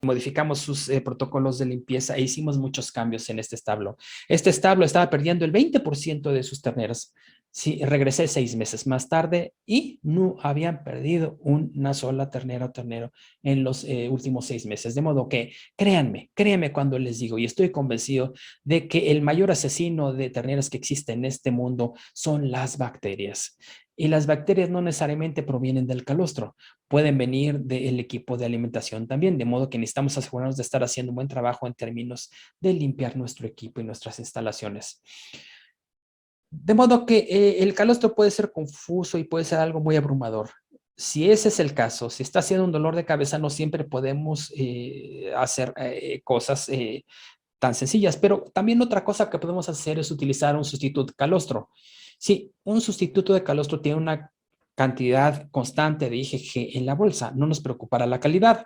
modificamos sus protocolos de limpieza e hicimos muchos cambios en este establo. Este establo estaba perdiendo el 20% de sus terneras. Sí, regresé 6 meses más tarde y no habían perdido una sola ternera o ternero en los últimos 6 meses. De modo que créanme cuando les digo, y estoy convencido de que el mayor asesino de terneras que existe en este mundo son las bacterias. Y las bacterias no necesariamente provienen del calostro, pueden venir del equipo de alimentación también, de modo que necesitamos asegurarnos de estar haciendo un buen trabajo en términos de limpiar nuestro equipo y nuestras instalaciones. De modo que el calostro puede ser confuso y puede ser algo muy abrumador. Si ese es el caso, si está haciendo un dolor de cabeza, no siempre podemos hacer cosas tan sencillas, pero también otra cosa que podemos hacer es utilizar un sustituto de calostro. Sí, un sustituto de calostro tiene una cantidad constante de IgG en la bolsa, no nos preocupará la calidad.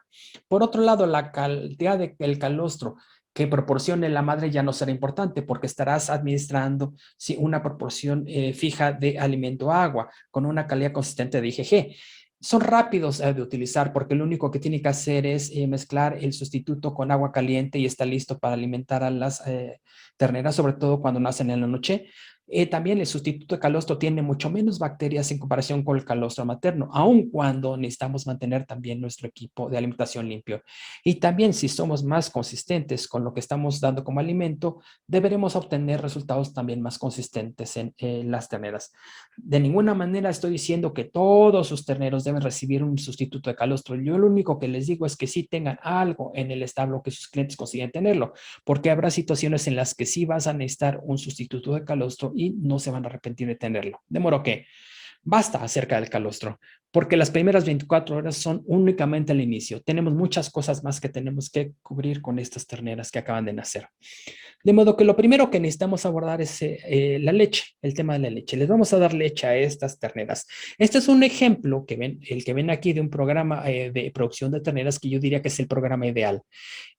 Por otro lado, la cantidad del calostro que proporcione la madre ya no será importante porque estarás administrando una proporción fija de alimento-agua con una calidad consistente de IgG. Son rápidos de utilizar porque lo único que tiene que hacer es mezclar el sustituto con agua caliente y está listo para alimentar a las terneras, sobre todo cuando nacen en la noche. También el sustituto de calostro tiene mucho menos bacterias en comparación con el calostro materno, aun cuando necesitamos mantener también nuestro equipo de alimentación limpio. Y también si somos más consistentes con lo que estamos dando como alimento, deberemos obtener resultados también más consistentes en las terneras. De ninguna manera estoy diciendo que todos sus terneros deben recibir un sustituto de calostro. Yo lo único que les digo es que sí tengan algo en el establo que sus clientes consigan tenerlo, porque habrá situaciones en las que sí vas a necesitar un sustituto de calostro y no se van a arrepentir de tenerlo. De modo que basta acerca del calostro, porque las primeras 24 horas son únicamente el inicio. Tenemos muchas cosas más que tenemos que cubrir con estas terneras que acaban de nacer. De modo que lo primero que necesitamos abordar es la leche, el tema de la leche. Les vamos a dar leche a estas terneras. Este es un ejemplo que ven, el que ven aquí de un programa de producción de terneras que yo diría que es el programa ideal.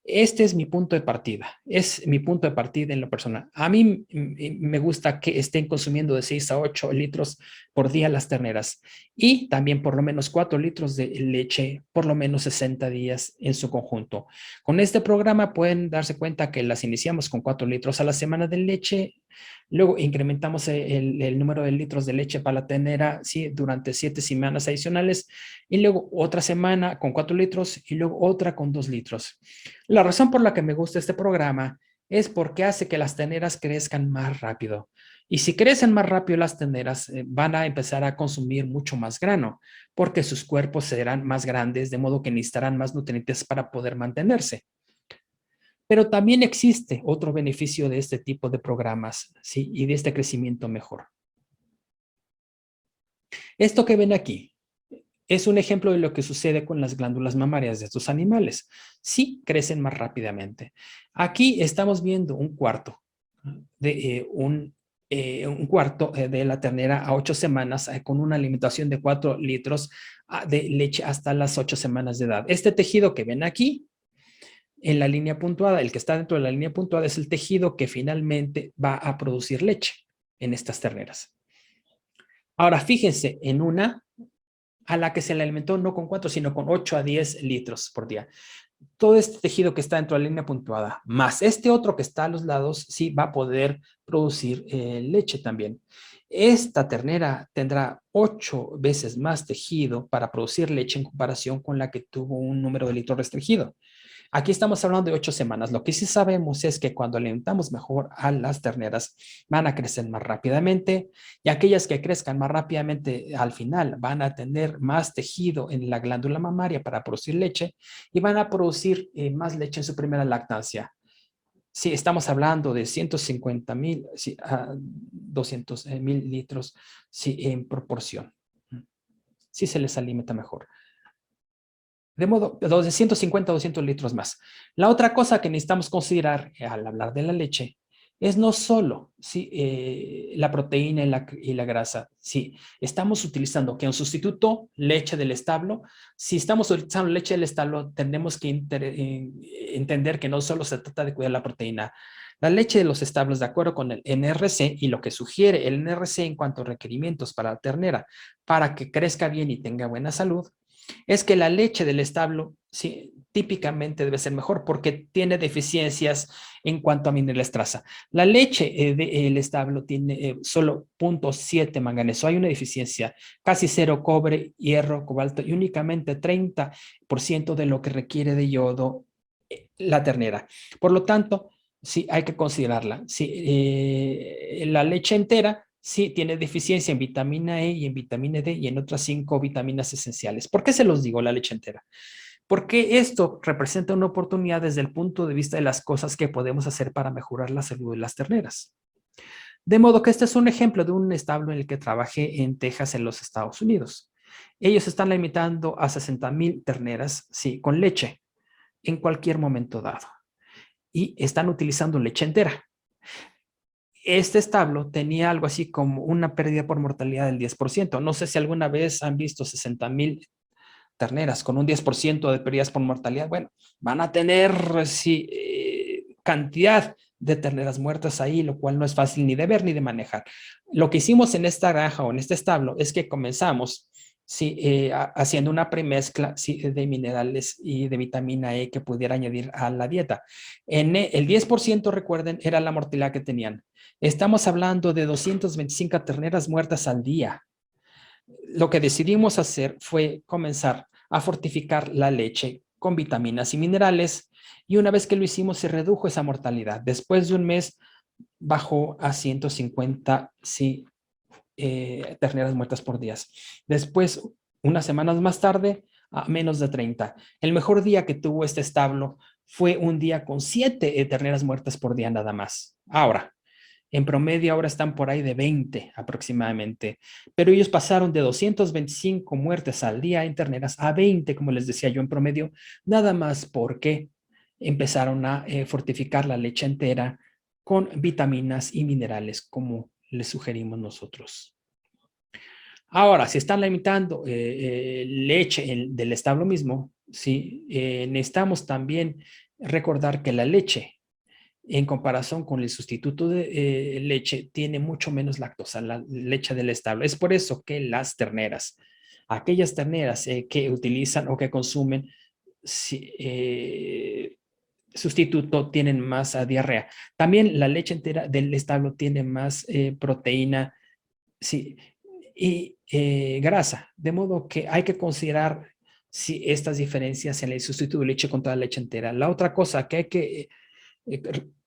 Este es mi punto de partida, es mi punto de partida en lo personal. A mí me gusta que estén consumiendo de 6 a 8 litros por día las terneras y también por lo menos 4 litros de leche por lo menos 60 días en su conjunto. Con este programa pueden darse cuenta que las iniciamos con 4 litros a la semana de leche, luego incrementamos el número de litros de leche para la ternera ¿sí? Durante 7 semanas adicionales y luego otra semana con 4 litros y luego otra con 2 litros. La razón por la que me gusta este programa es porque hace que las terneras crezcan más rápido. Y si crecen más rápido las terneras, van a empezar a consumir mucho más grano, porque sus cuerpos serán más grandes, de modo que necesitarán más nutrientes para poder mantenerse. Pero también existe otro beneficio de este tipo de programas, ¿sí? Y de este crecimiento mejor. Esto que ven aquí es un ejemplo de lo que sucede con las glándulas mamarias de estos animales. Sí, crecen más rápidamente. Aquí estamos viendo un cuarto de de la ternera a 8 semanas con una alimentación de 4 litros de leche hasta las 8 semanas de edad. Este tejido que ven aquí en la línea puntuada, el que está dentro de la línea puntuada es el tejido que finalmente va a producir leche en estas terneras. Ahora fíjense en una a la que se le alimentó no con 4, sino con 8 a 10 litros por día. Todo este tejido que está dentro de la línea puntuada, más este otro que está a los lados, sí va a poder producir leche también. Esta ternera tendrá 8 veces más tejido para producir leche en comparación con la que tuvo un número de litros restringido. Aquí estamos hablando de 8 semanas. Lo que sí sabemos es que cuando alimentamos mejor a las terneras, van a crecer más rápidamente y aquellas que crezcan más rápidamente al final van a tener más tejido en la glándula mamaria para producir leche y van a producir más leche en su primera lactancia. Sí, estamos hablando de 150,000 a 200,000 litros sí, en proporción. Sí se les alimenta mejor. De modo, de 150 a 200 litros más. La otra cosa que necesitamos considerar al hablar de la leche es no solo ¿sí? La proteína y la grasa. Si estamos utilizando que un sustituto, leche del establo, si estamos utilizando leche del establo, tenemos que entender que no solo se trata de cuidar la proteína. La leche de los establos, de acuerdo con el NRC y lo que sugiere el NRC en cuanto a requerimientos para la ternera, para que crezca bien y tenga buena salud, es que la leche del establo sí, típicamente debe ser mejor porque tiene deficiencias en cuanto a minerales traza. La leche del establo tiene solo 0.7 manganeso. Hay una deficiencia, casi 0 cobre, hierro, cobalto y únicamente 30% de lo que requiere de yodo la ternera. Por lo tanto, sí hay que considerarla. Sí, la leche entera sí tiene deficiencia en vitamina E y en vitamina D y en otras 5 vitaminas esenciales. ¿Por qué se los digo la leche entera? Porque esto representa una oportunidad desde el punto de vista de las cosas que podemos hacer para mejorar la salud de las terneras. De modo que este es un ejemplo de un establo en el que trabajé en Texas, en los Estados Unidos. Ellos están limitando a 60,000 terneras, sí, con leche en cualquier momento dado. Y están utilizando leche entera. Este establo tenía algo así como una pérdida por mortalidad del 10%. No sé si alguna vez han visto 60,000 terneras con un 10% de pérdidas por mortalidad. Bueno, van a tener sí, cantidad de terneras muertas ahí, lo cual no es fácil ni de ver ni de manejar. Lo que hicimos en esta granja o en este establo es que comenzamos sí, haciendo una premezcla sí, de minerales y de vitamina E que pudiera añadir a la dieta. El 10%, recuerden, era la mortalidad que tenían. Estamos hablando de 225 terneras muertas al día. Lo que decidimos hacer fue comenzar a fortificar la leche con vitaminas y minerales, y una vez que lo hicimos se redujo esa mortalidad. Después de un mes bajó a 150 sí, terneras muertas por día. Después, unas semanas más tarde, a menos de 30. El mejor día que tuvo este establo fue un día con 7 terneras muertas por día nada más. Ahora, en promedio ahora están por ahí de 20 aproximadamente, pero ellos pasaron de 225 muertes al día en terneras a 20, como les decía yo, en promedio, nada más porque empezaron a fortificar la leche entera con vitaminas y minerales, como les sugerimos nosotros. Ahora, si están limitando leche del establo mismo, ¿sí? Necesitamos también recordar que la leche, en comparación con el sustituto de leche, tiene mucho menos lactosa, la leche del establo. Es por eso que las terneras, aquellas terneras que utilizan o que consumen sustituto, tienen más diarrea. También la leche entera del establo tiene más proteína sí, y grasa, de modo que hay que considerar estas diferencias en el sustituto de leche contra la leche entera. La otra cosa que hay que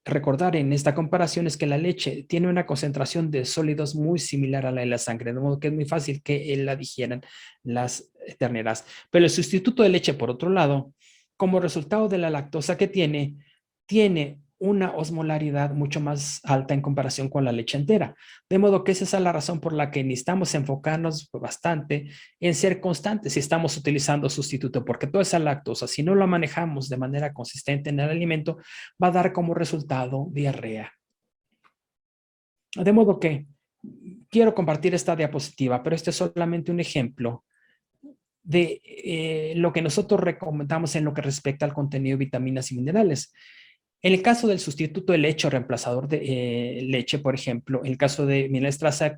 recordar en esta comparación es que la leche tiene una concentración de sólidos muy similar a la de la sangre, de modo que es muy fácil que la digieran las terneras. Pero el sustituto de leche, por otro lado, como resultado de la lactosa que tiene una osmolaridad mucho más alta en comparación con la leche entera. De modo que esa es la razón por la que necesitamos enfocarnos bastante en ser constantes si estamos utilizando sustituto, porque toda esa lactosa, si no lo manejamos de manera consistente en el alimento, va a dar como resultado diarrea. De modo que quiero compartir esta diapositiva, pero este es solamente un ejemplo de lo que nosotros recomendamos en lo que respecta al contenido de vitaminas y minerales. En el caso del sustituto de leche o reemplazador de leche, por ejemplo, en el caso de minerales traza,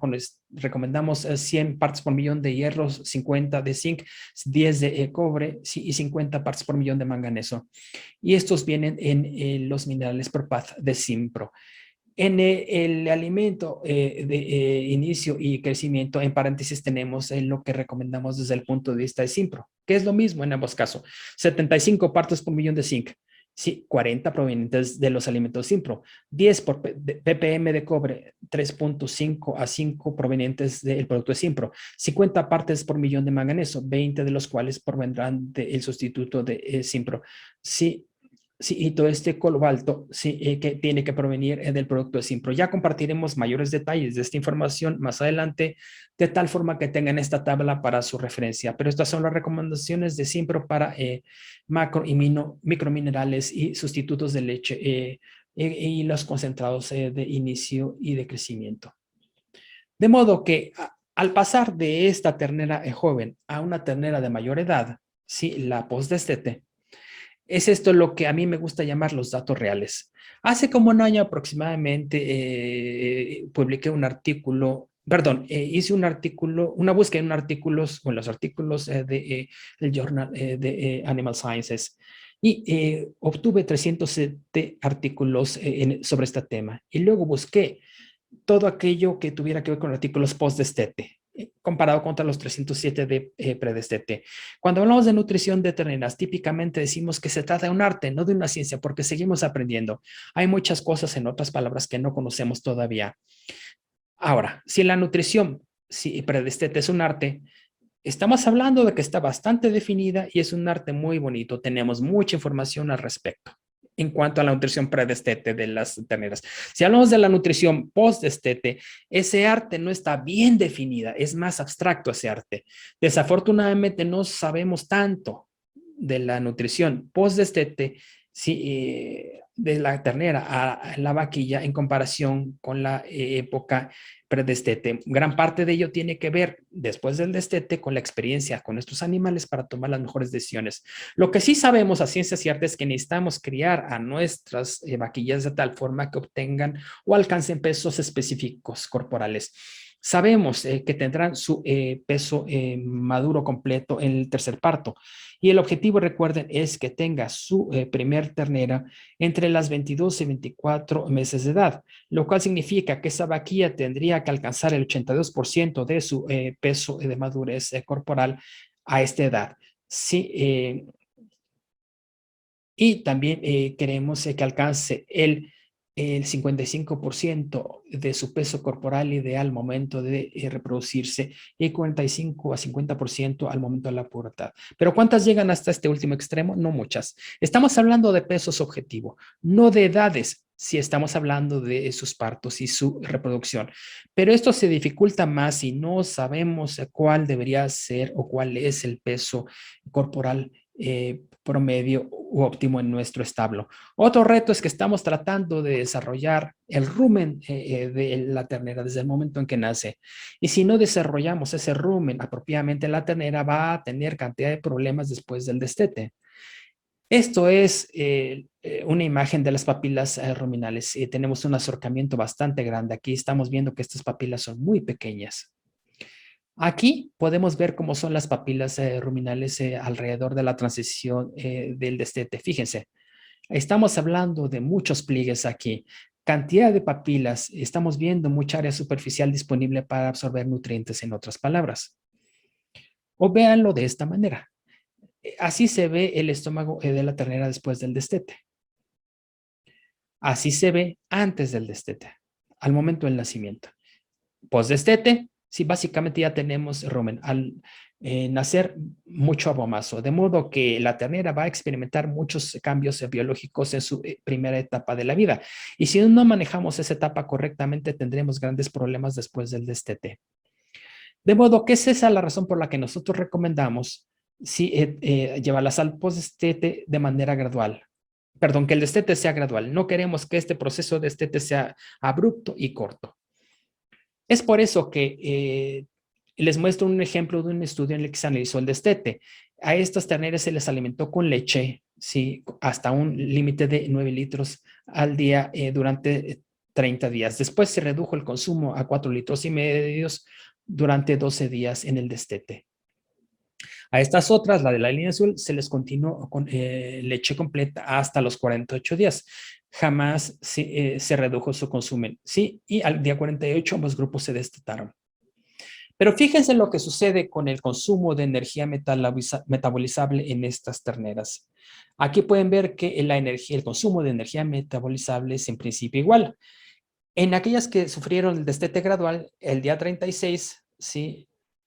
recomendamos 100 partes por millón de hierro, 50 de zinc, 10 de cobre y 50 partes por millón de manganeso. Y estos vienen en los minerales ProPath de Simpro. En el alimento de inicio y crecimiento, en paréntesis, tenemos lo que recomendamos desde el punto de vista de Simpro, que es lo mismo en ambos casos. 75 partes por millón de zinc. Sí, 40 provenientes de los alimentos Simpro, 10 por ppm de cobre, 3.5 a 5 provenientes del producto de Simpro, 50 partes por millón de manganeso, 20 de los cuales provendrán del sustituto de Simpro. Sí, sí, y todo este cobalto sí, que tiene que provenir del producto de Simpro. Ya compartiremos mayores detalles de esta información más adelante, de tal forma que tengan esta tabla para su referencia. Pero estas son las recomendaciones de Simpro para macro y microminerales y sustitutos de leche y los concentrados de inicio y de crecimiento. De modo que al pasar de esta ternera joven a una ternera de mayor edad, sí, la postdestete, es esto lo que a mí me gusta llamar los datos reales. Hace como un año aproximadamente publiqué un artículo, perdón, hice un artículo, una búsqueda en artículos, o en los artículos del Journal de Animal Sciences, y obtuve 307 artículos sobre este tema. Y luego busqué todo aquello que tuviera que ver con artículos post-destete, comparado contra los 307 de predestete. Cuando hablamos de nutrición de terneras, típicamente decimos que se trata de un arte, no de una ciencia, porque seguimos aprendiendo. Hay muchas cosas, en otras palabras, que no conocemos todavía. Ahora, si la nutrición, si predestete es un arte, estamos hablando de que está bastante definida y es un arte muy bonito. Tenemos mucha información al respecto en cuanto a la nutrición predestete de las terneras. Si hablamos de la nutrición postdestete, ese arte no está bien definida, es más abstracto ese arte. Desafortunadamente no sabemos tanto de la nutrición postdestete de la ternera a la vaquilla en comparación con la época predestete. Gran parte de ello tiene que ver, después del destete, con la experiencia con estos animales para tomar las mejores decisiones. Lo que sí sabemos a ciencia cierta es que necesitamos criar a nuestras vaquillas de tal forma que obtengan o alcancen pesos específicos corporales. Sabemos que tendrán su peso maduro completo en el tercer parto. Y el objetivo, recuerden, es que tenga su primer ternera entre las 22 y 24 meses de edad, lo cual significa que esa vaquilla tendría que alcanzar el 82% de su peso de madurez corporal a esta edad. Sí, y también queremos que alcance el 55% de su peso corporal ideal al momento de reproducirse y 45 a 50% al momento de la pubertad. Pero ¿cuántas llegan hasta este último extremo? No muchas. Estamos hablando de pesos objetivo, no de edades, si estamos hablando de sus partos y su reproducción. Pero esto se dificulta más si no sabemos cuál debería ser o cuál es el peso corporal promedio u óptimo en nuestro establo. Otro reto es que estamos tratando de desarrollar el rumen de la ternera desde el momento en que nace. Y si no desarrollamos ese rumen apropiadamente, la ternera va a tener cantidad de problemas después del destete. Esto es una imagen de las papilas ruminales. Tenemos un acercamiento bastante grande. Aquí estamos viendo que estas papilas son muy pequeñas. Aquí podemos ver cómo son las papilas ruminales alrededor de la transición del destete. Fíjense, estamos hablando de muchos pliegues aquí. Cantidad de papilas, estamos viendo mucha área superficial disponible para absorber nutrientes, en otras palabras. O véanlo de esta manera. Así se ve el estómago de la ternera después del destete. Así se ve antes del destete, al momento del nacimiento. Postdestete, sí, básicamente ya tenemos rumen. Al nacer, mucho abomazo, de modo que la ternera va a experimentar muchos cambios biológicos en su primera etapa de la vida. Y si no manejamos esa etapa correctamente, tendremos grandes problemas después del destete. De modo que es esa la razón por la que nosotros recomendamos llevarlas al postdestete de manera gradual. Perdón, que el destete sea gradual. No queremos que este proceso de destete sea abrupto y corto. Es por eso que les muestro un ejemplo de un estudio en el que se analizó el destete. A estas terneras se les alimentó con leche, ¿sí? Hasta un límite de 9 litros al día durante 30 días. Después se redujo el consumo a 4 litros y medio durante 12 días en el destete. A estas otras, la de la línea azul, se les continuó con leche completa hasta los 48 días. Jamás se redujo su consumo. Sí, y al día 48 ambos grupos se destetaron. Pero fíjense lo que sucede con el consumo de energía metabolizable en estas terneras. Aquí pueden ver que el consumo de energía metabolizable es en principio igual. En aquellas que sufrieron el destete gradual, el día 36, ¿sí?,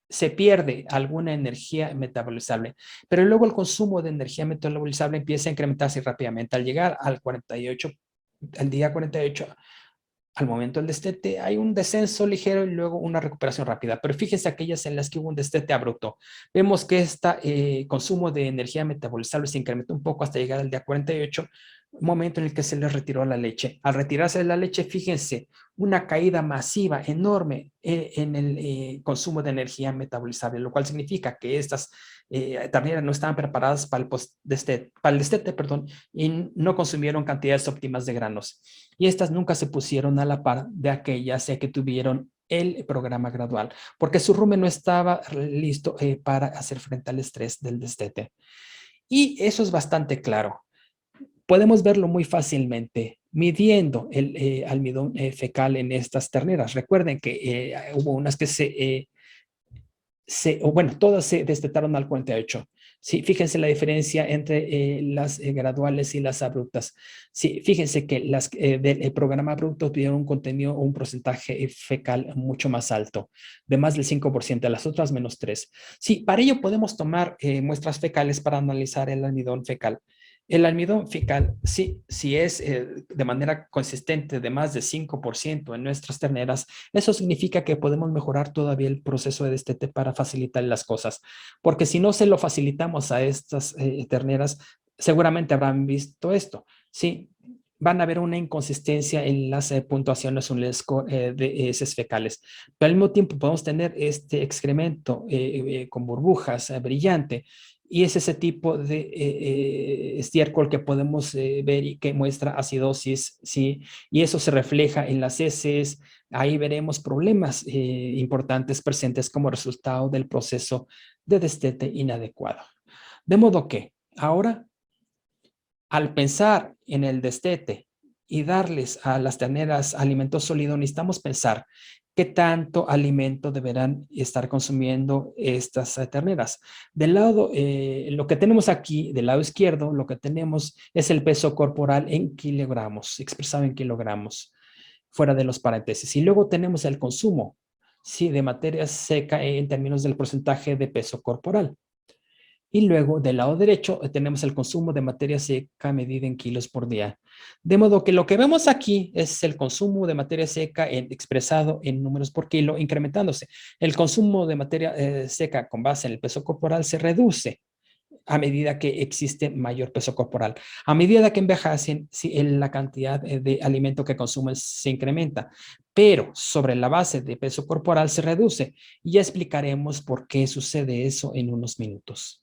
se pierde alguna energía metabolizable, pero luego el consumo de energía metabolizable empieza a incrementarse rápidamente. Al llegar al día 48, al momento del destete, hay un descenso ligero y luego una recuperación rápida. Pero fíjense aquellas en las que hubo un destete abrupto. Vemos que este consumo de energía metabolizable se incrementó un poco hasta llegar al día 48, momento en el que se les retiró la leche. Al retirarse la leche, fíjense, una caída masiva, enorme en el consumo de energía metabolizable, lo cual significa que estas terneras no estaban preparadas para el destete, y no consumieron cantidades óptimas de granos. Y estas nunca se pusieron a la par de aquellas que tuvieron el programa gradual, porque su rumen no estaba listo para hacer frente al estrés del destete. Y eso es bastante claro. Podemos verlo muy fácilmente midiendo el almidón fecal en estas terneras. Recuerden que hubo unas que todas se destetaron al 48. Sí, fíjense la diferencia entre las graduales y las abruptas. Sí, fíjense que las del programa abrupto tuvieron un contenido o un porcentaje fecal mucho más alto, de más del 5%, las otras menos 3%. Sí, para ello podemos tomar muestras fecales para analizar el almidón fecal. El almidón fecal, si es de manera consistente de más de 5% en nuestras terneras, eso significa que podemos mejorar todavía el proceso de destete para facilitar las cosas. Porque si no se lo facilitamos a estas terneras, seguramente habrán visto esto. Sí, van a haber una inconsistencia en las puntuaciones de heces fecales. Pero al mismo tiempo podemos tener este excremento con burbujas brillante. Y es ese tipo de estiércol que podemos ver y que muestra acidosis, ¿sí? Y eso se refleja en las heces, Ahí veremos problemas importantes presentes como resultado del proceso de destete inadecuado. De modo que ahora, al pensar en el destete y darles a las terneras alimento sólido, necesitamos pensar qué tanto alimento deberán estar consumiendo estas terneras. Del lado, lo que tenemos aquí, del lado izquierdo, lo que tenemos es el peso corporal en kilogramos, expresado en kilogramos, fuera de los paréntesis. Y luego tenemos el consumo, sí, de materia seca en términos del porcentaje de peso corporal. Y luego, del lado derecho, tenemos el consumo de materia seca medida en kilos por día. De modo que lo que vemos aquí es el consumo de materia seca expresado en números por kilo, incrementándose. El consumo de materia seca con base en el peso corporal se reduce a medida que existe mayor peso corporal. A medida que envejecen, la cantidad de alimento que consumen se incrementa, pero sobre la base de peso corporal se reduce. Y ya explicaremos por qué sucede eso en unos minutos.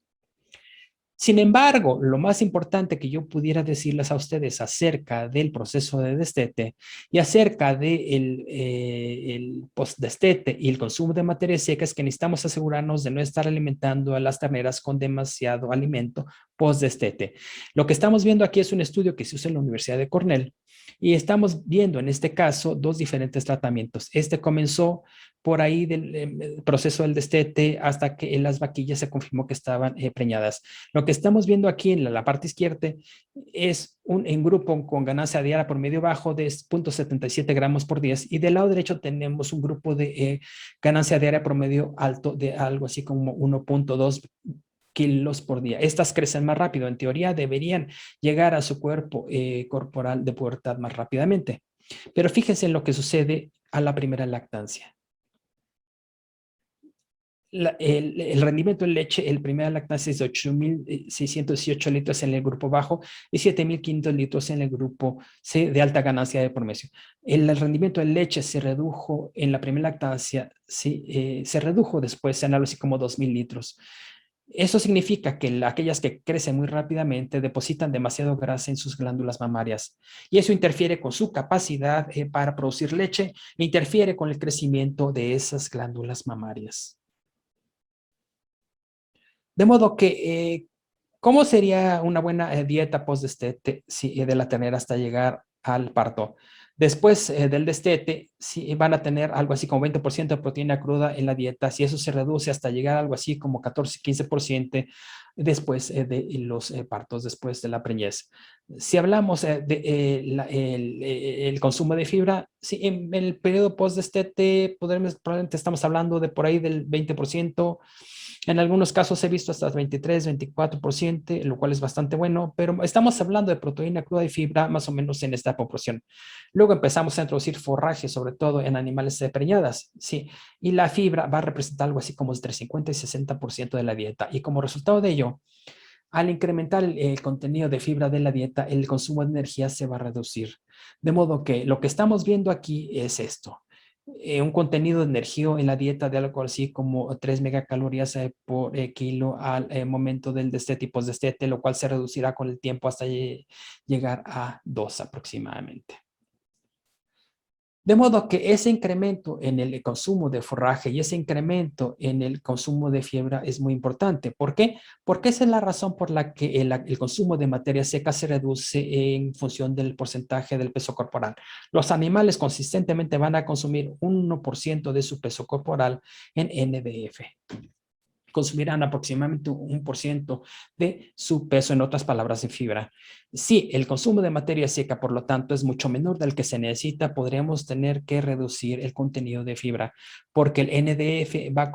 Sin embargo, lo más importante que yo pudiera decirles a ustedes acerca del proceso de destete y acerca del el postdestete y el consumo de materia seca es que necesitamos asegurarnos de no estar alimentando a las terneras con demasiado alimento postdestete. Lo que estamos viendo aquí es un estudio que se usa en la Universidad de Cornell y estamos viendo en este caso dos diferentes tratamientos. Este comenzó por ahí del proceso del destete hasta que en las vaquillas se confirmó que estaban preñadas. Lo que estamos viendo aquí en la parte izquierda es un grupo con ganancia diaria por medio bajo de 0.77 gramos por 10 y del lado derecho tenemos un grupo de ganancia diaria promedio alto de algo así como 1.2 kilos por día. Estas crecen más rápido. En teoría deberían llegar a su cuerpo corporal de pubertad más rápidamente. Pero fíjense en lo que sucede a la primera lactancia. El rendimiento en leche, el primera lactancia es de 8.618 litros en el grupo bajo y 7.500 litros en el grupo C de alta ganancia de promedio. El rendimiento en leche se redujo en la primera lactancia, se redujo después en algo así como 2.000 litros. Eso significa que aquellas que crecen muy rápidamente depositan demasiado grasa en sus glándulas mamarias y eso interfiere con su capacidad para producir leche e interfiere con el crecimiento de esas glándulas mamarias. De modo que, ¿cómo sería una buena dieta post-destete de la ternera hasta llegar al parto? Después del destete, van a tener algo así como 20% de proteína cruda en la dieta. Si eso se reduce hasta llegar a algo así como 14-15% después de los partos, después de la preñez. Si hablamos el consumo de fibra, en el periodo post-destete, probablemente estamos hablando de por ahí del 20%. En algunos casos he visto hasta 23-24%, lo cual es bastante bueno, pero estamos hablando de proteína cruda y fibra más o menos en esta proporción. Luego empezamos a introducir forraje, sobre todo en animales preñadas, sí, y la fibra va a representar algo así como entre 50 y 60% de la dieta. Y como resultado de ello, al incrementar el contenido de fibra de la dieta, el consumo de energía se va a reducir. De modo que lo que estamos viendo aquí es esto. Un contenido de energía en la dieta de algo así como 3 megacalorías por kilo al momento del destete y postdestete, lo cual se reducirá con el tiempo hasta llegar a 2 aproximadamente. De modo que ese incremento en el consumo de forraje y ese incremento en el consumo de fibra es muy importante. ¿Por qué? Porque esa es la razón por la que el consumo de materia seca se reduce en función del porcentaje del peso corporal. Los animales consistentemente van a consumir 1% de su peso corporal en NDF. Consumirán aproximadamente 1% de su peso, en otras palabras, en fibra. Si el consumo de materia seca, por lo tanto, es mucho menor del que se necesita, podríamos tener que reducir el contenido de fibra, porque el NDF va a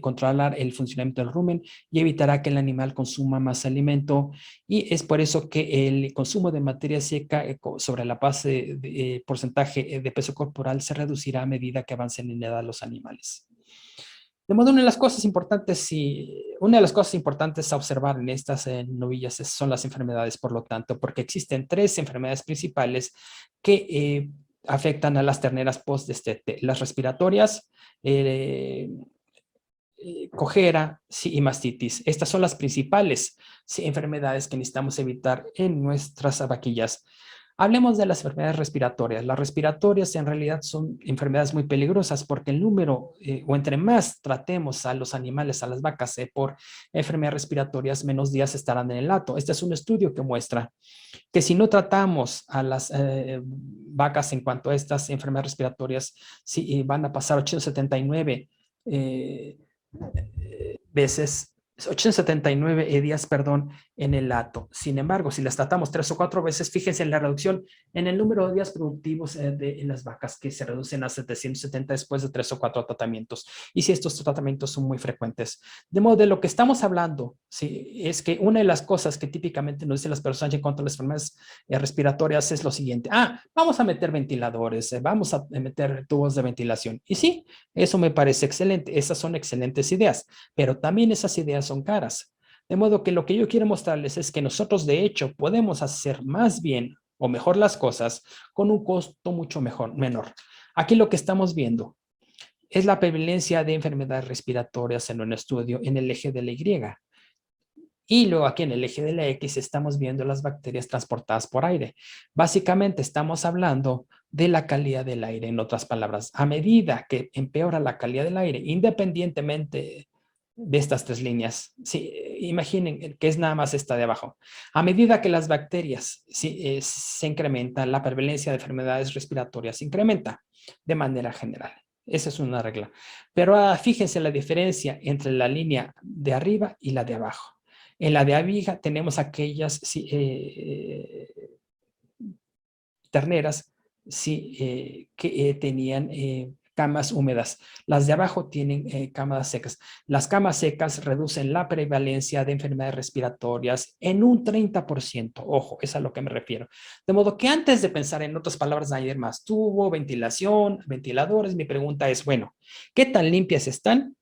controlar el funcionamiento del rumen y evitará que el animal consuma más alimento, y es por eso que el consumo de materia seca sobre la base de porcentaje de peso corporal se reducirá a medida que avancen en edad los animales. De modo, una de las cosas importantes a observar en estas novillas son las enfermedades, por lo tanto, porque existen 3 enfermedades principales que afectan a las terneras post-destete: las respiratorias, cojera y mastitis. Estas son las principales enfermedades que necesitamos evitar en nuestras vaquillas. Hablemos de las enfermedades respiratorias. Las respiratorias en realidad son enfermedades muy peligrosas porque el número, o entre más tratemos a los animales, a las vacas, por enfermedades respiratorias, menos días estarán en el hato. Este es un estudio que muestra que si no tratamos a las vacas en cuanto a estas enfermedades respiratorias, sí, van a pasar 879 veces, 879 días, perdón, en el hato. Sin embargo, si las tratamos 3 o 4 veces, fíjense en la reducción en el número de días productivos en las vacas, que se reducen a 770 después de 3 o 4 tratamientos. Y si estos tratamientos son muy frecuentes. De modo de lo que estamos hablando, ¿sí? Es que una de las cosas que típicamente nos dicen las personas en cuanto a las enfermedades respiratorias es lo siguiente. Vamos a meter ventiladores, vamos a meter tubos de ventilación. Y sí, eso me parece excelente. Esas son excelentes ideas, pero también esas ideas son caras. De modo que lo que yo quiero mostrarles es que nosotros de hecho podemos hacer más bien o mejor las cosas con un costo mucho menor. Aquí lo que estamos viendo es la prevalencia de enfermedades respiratorias en un estudio en el eje de la Y. Y luego aquí en el eje de la X estamos viendo las bacterias transportadas por aire. Básicamente estamos hablando de la calidad del aire, en otras palabras. A medida que empeora la calidad del aire, independientemente de estas 3 líneas, sí, imaginen que es nada más esta de abajo. A medida que las bacterias se incrementan, la prevalencia de enfermedades respiratorias incrementa de manera general. Esa es una regla. Pero fíjense la diferencia entre la línea de arriba y la de abajo. En la de abeja tenemos aquellas terneras que tenían camas húmedas. Las de abajo tienen camas secas. Las camas secas reducen la prevalencia de enfermedades respiratorias en un 30%. Ojo, es a lo que me refiero. De modo que antes de pensar en otras palabras, añadir más tubo, ventilación, ventiladores, mi pregunta es, bueno, ¿qué tan limpias están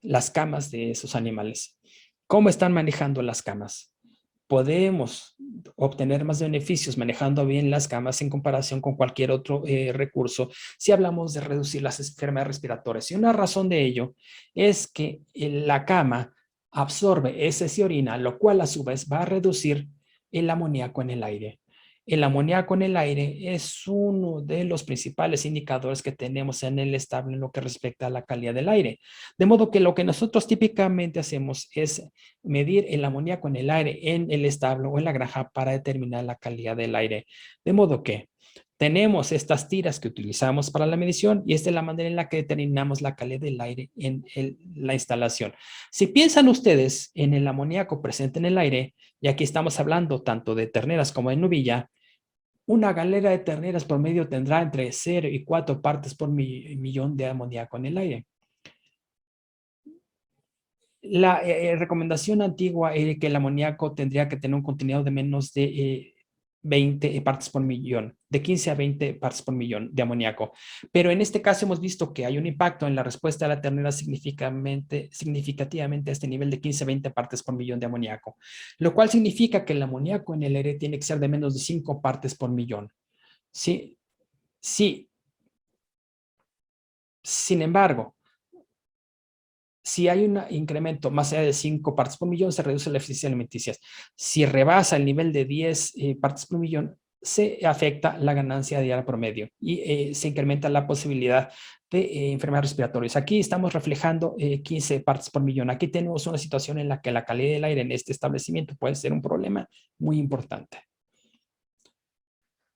las camas de esos animales? ¿Cómo están manejando las camas? Podemos obtener más beneficios manejando bien las camas en comparación con cualquier otro recurso si hablamos de reducir las enfermedades respiratorias. Y una razón de ello es que la cama absorbe heces y orina, lo cual a su vez va a reducir el amoníaco en el aire. El amoníaco en el aire es uno de los principales indicadores que tenemos en el establo en lo que respecta a la calidad del aire. De modo que lo que nosotros típicamente hacemos es medir el amoníaco en el aire en el establo o en la granja para determinar la calidad del aire. De modo que tenemos estas tiras que utilizamos para la medición y esta es la manera en la que determinamos la calidad del aire en la instalación. Si piensan ustedes en el amoníaco presente en el aire, y aquí estamos hablando tanto de terneras como de novilla, una galera de terneras promedio tendrá entre 0 y 4 partes por millón de amoníaco en el aire. La recomendación antigua era que el amoníaco tendría que tener un contenido de menos de 20 partes por millón, de 15 a 20 partes por millón de amoníaco. Pero en este caso hemos visto que hay un impacto en la respuesta de la ternera significativamente a este nivel de 15 a 20 partes por millón de amoníaco, lo cual significa que el amoníaco en el aire tiene que ser de menos de 5 partes por millón. Sí, sí. Sin embargo, si hay un incremento más allá de 5 partes por millón, se reduce la eficiencia alimenticia. Si rebasa el nivel de 10 partes por millón, se afecta la ganancia diaria promedio y se incrementa la posibilidad de enfermedades respiratorias. Aquí estamos reflejando 15 partes por millón. Aquí tenemos una situación en la que la calidad del aire en este establecimiento puede ser un problema muy importante.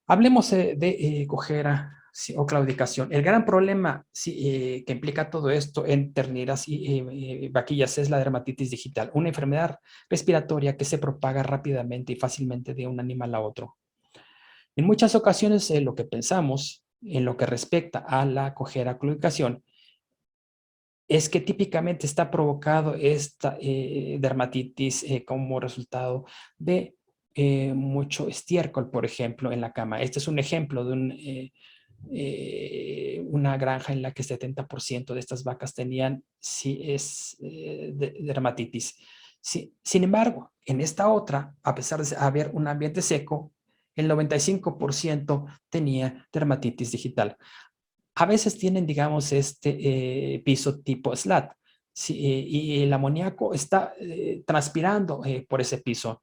Hablemos de cojera o claudicación. El gran problema que implica todo esto en terneras y vaquillas es la dermatitis digital, una enfermedad respiratoria que se propaga rápidamente y fácilmente de un animal a otro. En muchas ocasiones lo que pensamos en lo que respecta a la cojera claudicación es que típicamente está provocado esta dermatitis como resultado de mucho estiércol, por ejemplo, en la cama. Este es un ejemplo de una granja en la que 70% de estas vacas tenían dermatitis. Sin embargo, en esta otra, a pesar de haber un ambiente seco, el 95% tenía dermatitis digital. A veces tienen, digamos, este piso tipo slat. Sí, y el amoníaco está transpirando por ese piso.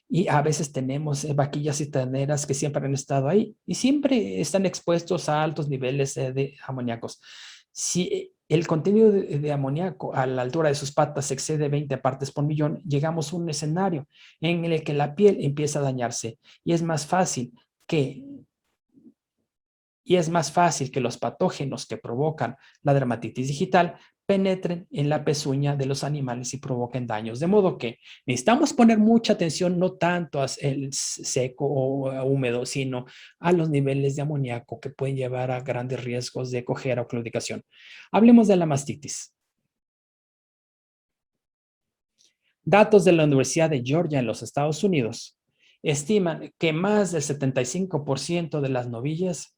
Y a veces tenemos vaquillas y terneras que siempre han estado ahí y siempre están expuestos a altos niveles de amoníacos. Si el contenido de amoníaco a la altura de sus patas excede 20 partes por millón, llegamos a un escenario en el que la piel empieza a dañarse y es más fácil que los patógenos que provocan la dermatitis digital penetren en la pezuña de los animales y provoquen daños. De modo que necesitamos poner mucha atención no tanto al seco o húmedo, sino a los niveles de amoníaco que pueden llevar a grandes riesgos de cojera o claudicación. Hablemos de la mastitis. Datos de la Universidad de Georgia en los Estados Unidos estiman que más del 75% de las novillas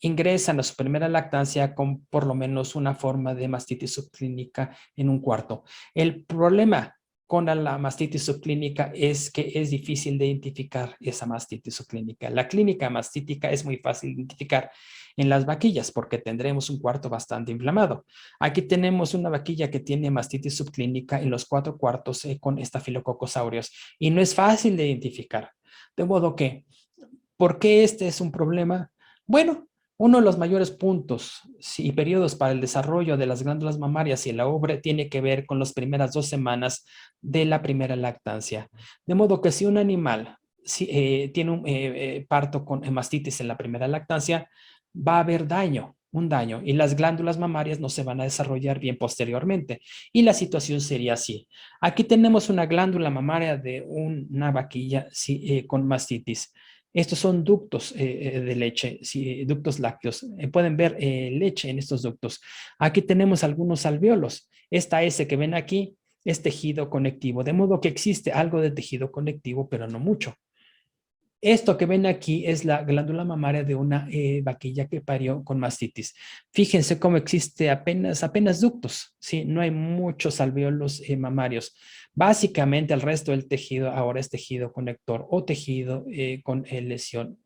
ingresan a su primera lactancia con por lo menos una forma de mastitis subclínica en un cuarto. El problema con la mastitis subclínica es que es difícil de identificar esa mastitis subclínica. La clínica mastítica es muy fácil de identificar en las vaquillas porque tendremos un cuarto bastante inflamado. Aquí tenemos una vaquilla que tiene mastitis subclínica en los 4 cuartos con Staphylococcus aureus y no es fácil de identificar. De modo que, ¿por qué este es un problema? Bueno, uno de los mayores puntos y periodos para el desarrollo de las glándulas mamarias y la ubre tiene que ver con las primeras 2 semanas de la primera lactancia. De modo que si un animal tiene un parto con mastitis en la primera lactancia, va a haber un daño, y las glándulas mamarias no se van a desarrollar bien posteriormente. Y la situación sería así. Aquí tenemos una glándula mamaria de una vaquilla con mastitis. Estos son ductos de leche, ductos lácteos. Pueden ver leche en estos ductos. Aquí tenemos algunos alvéolos. Esta S que ven aquí es tejido conectivo, de modo que existe algo de tejido conectivo, pero no mucho. Esto que ven aquí es la glándula mamaria de una vaquilla que parió con mastitis. Fíjense cómo existe apenas ductos, ¿sí? No hay muchos alvéolos mamarios. Básicamente el resto del tejido ahora es tejido conector o tejido con lesión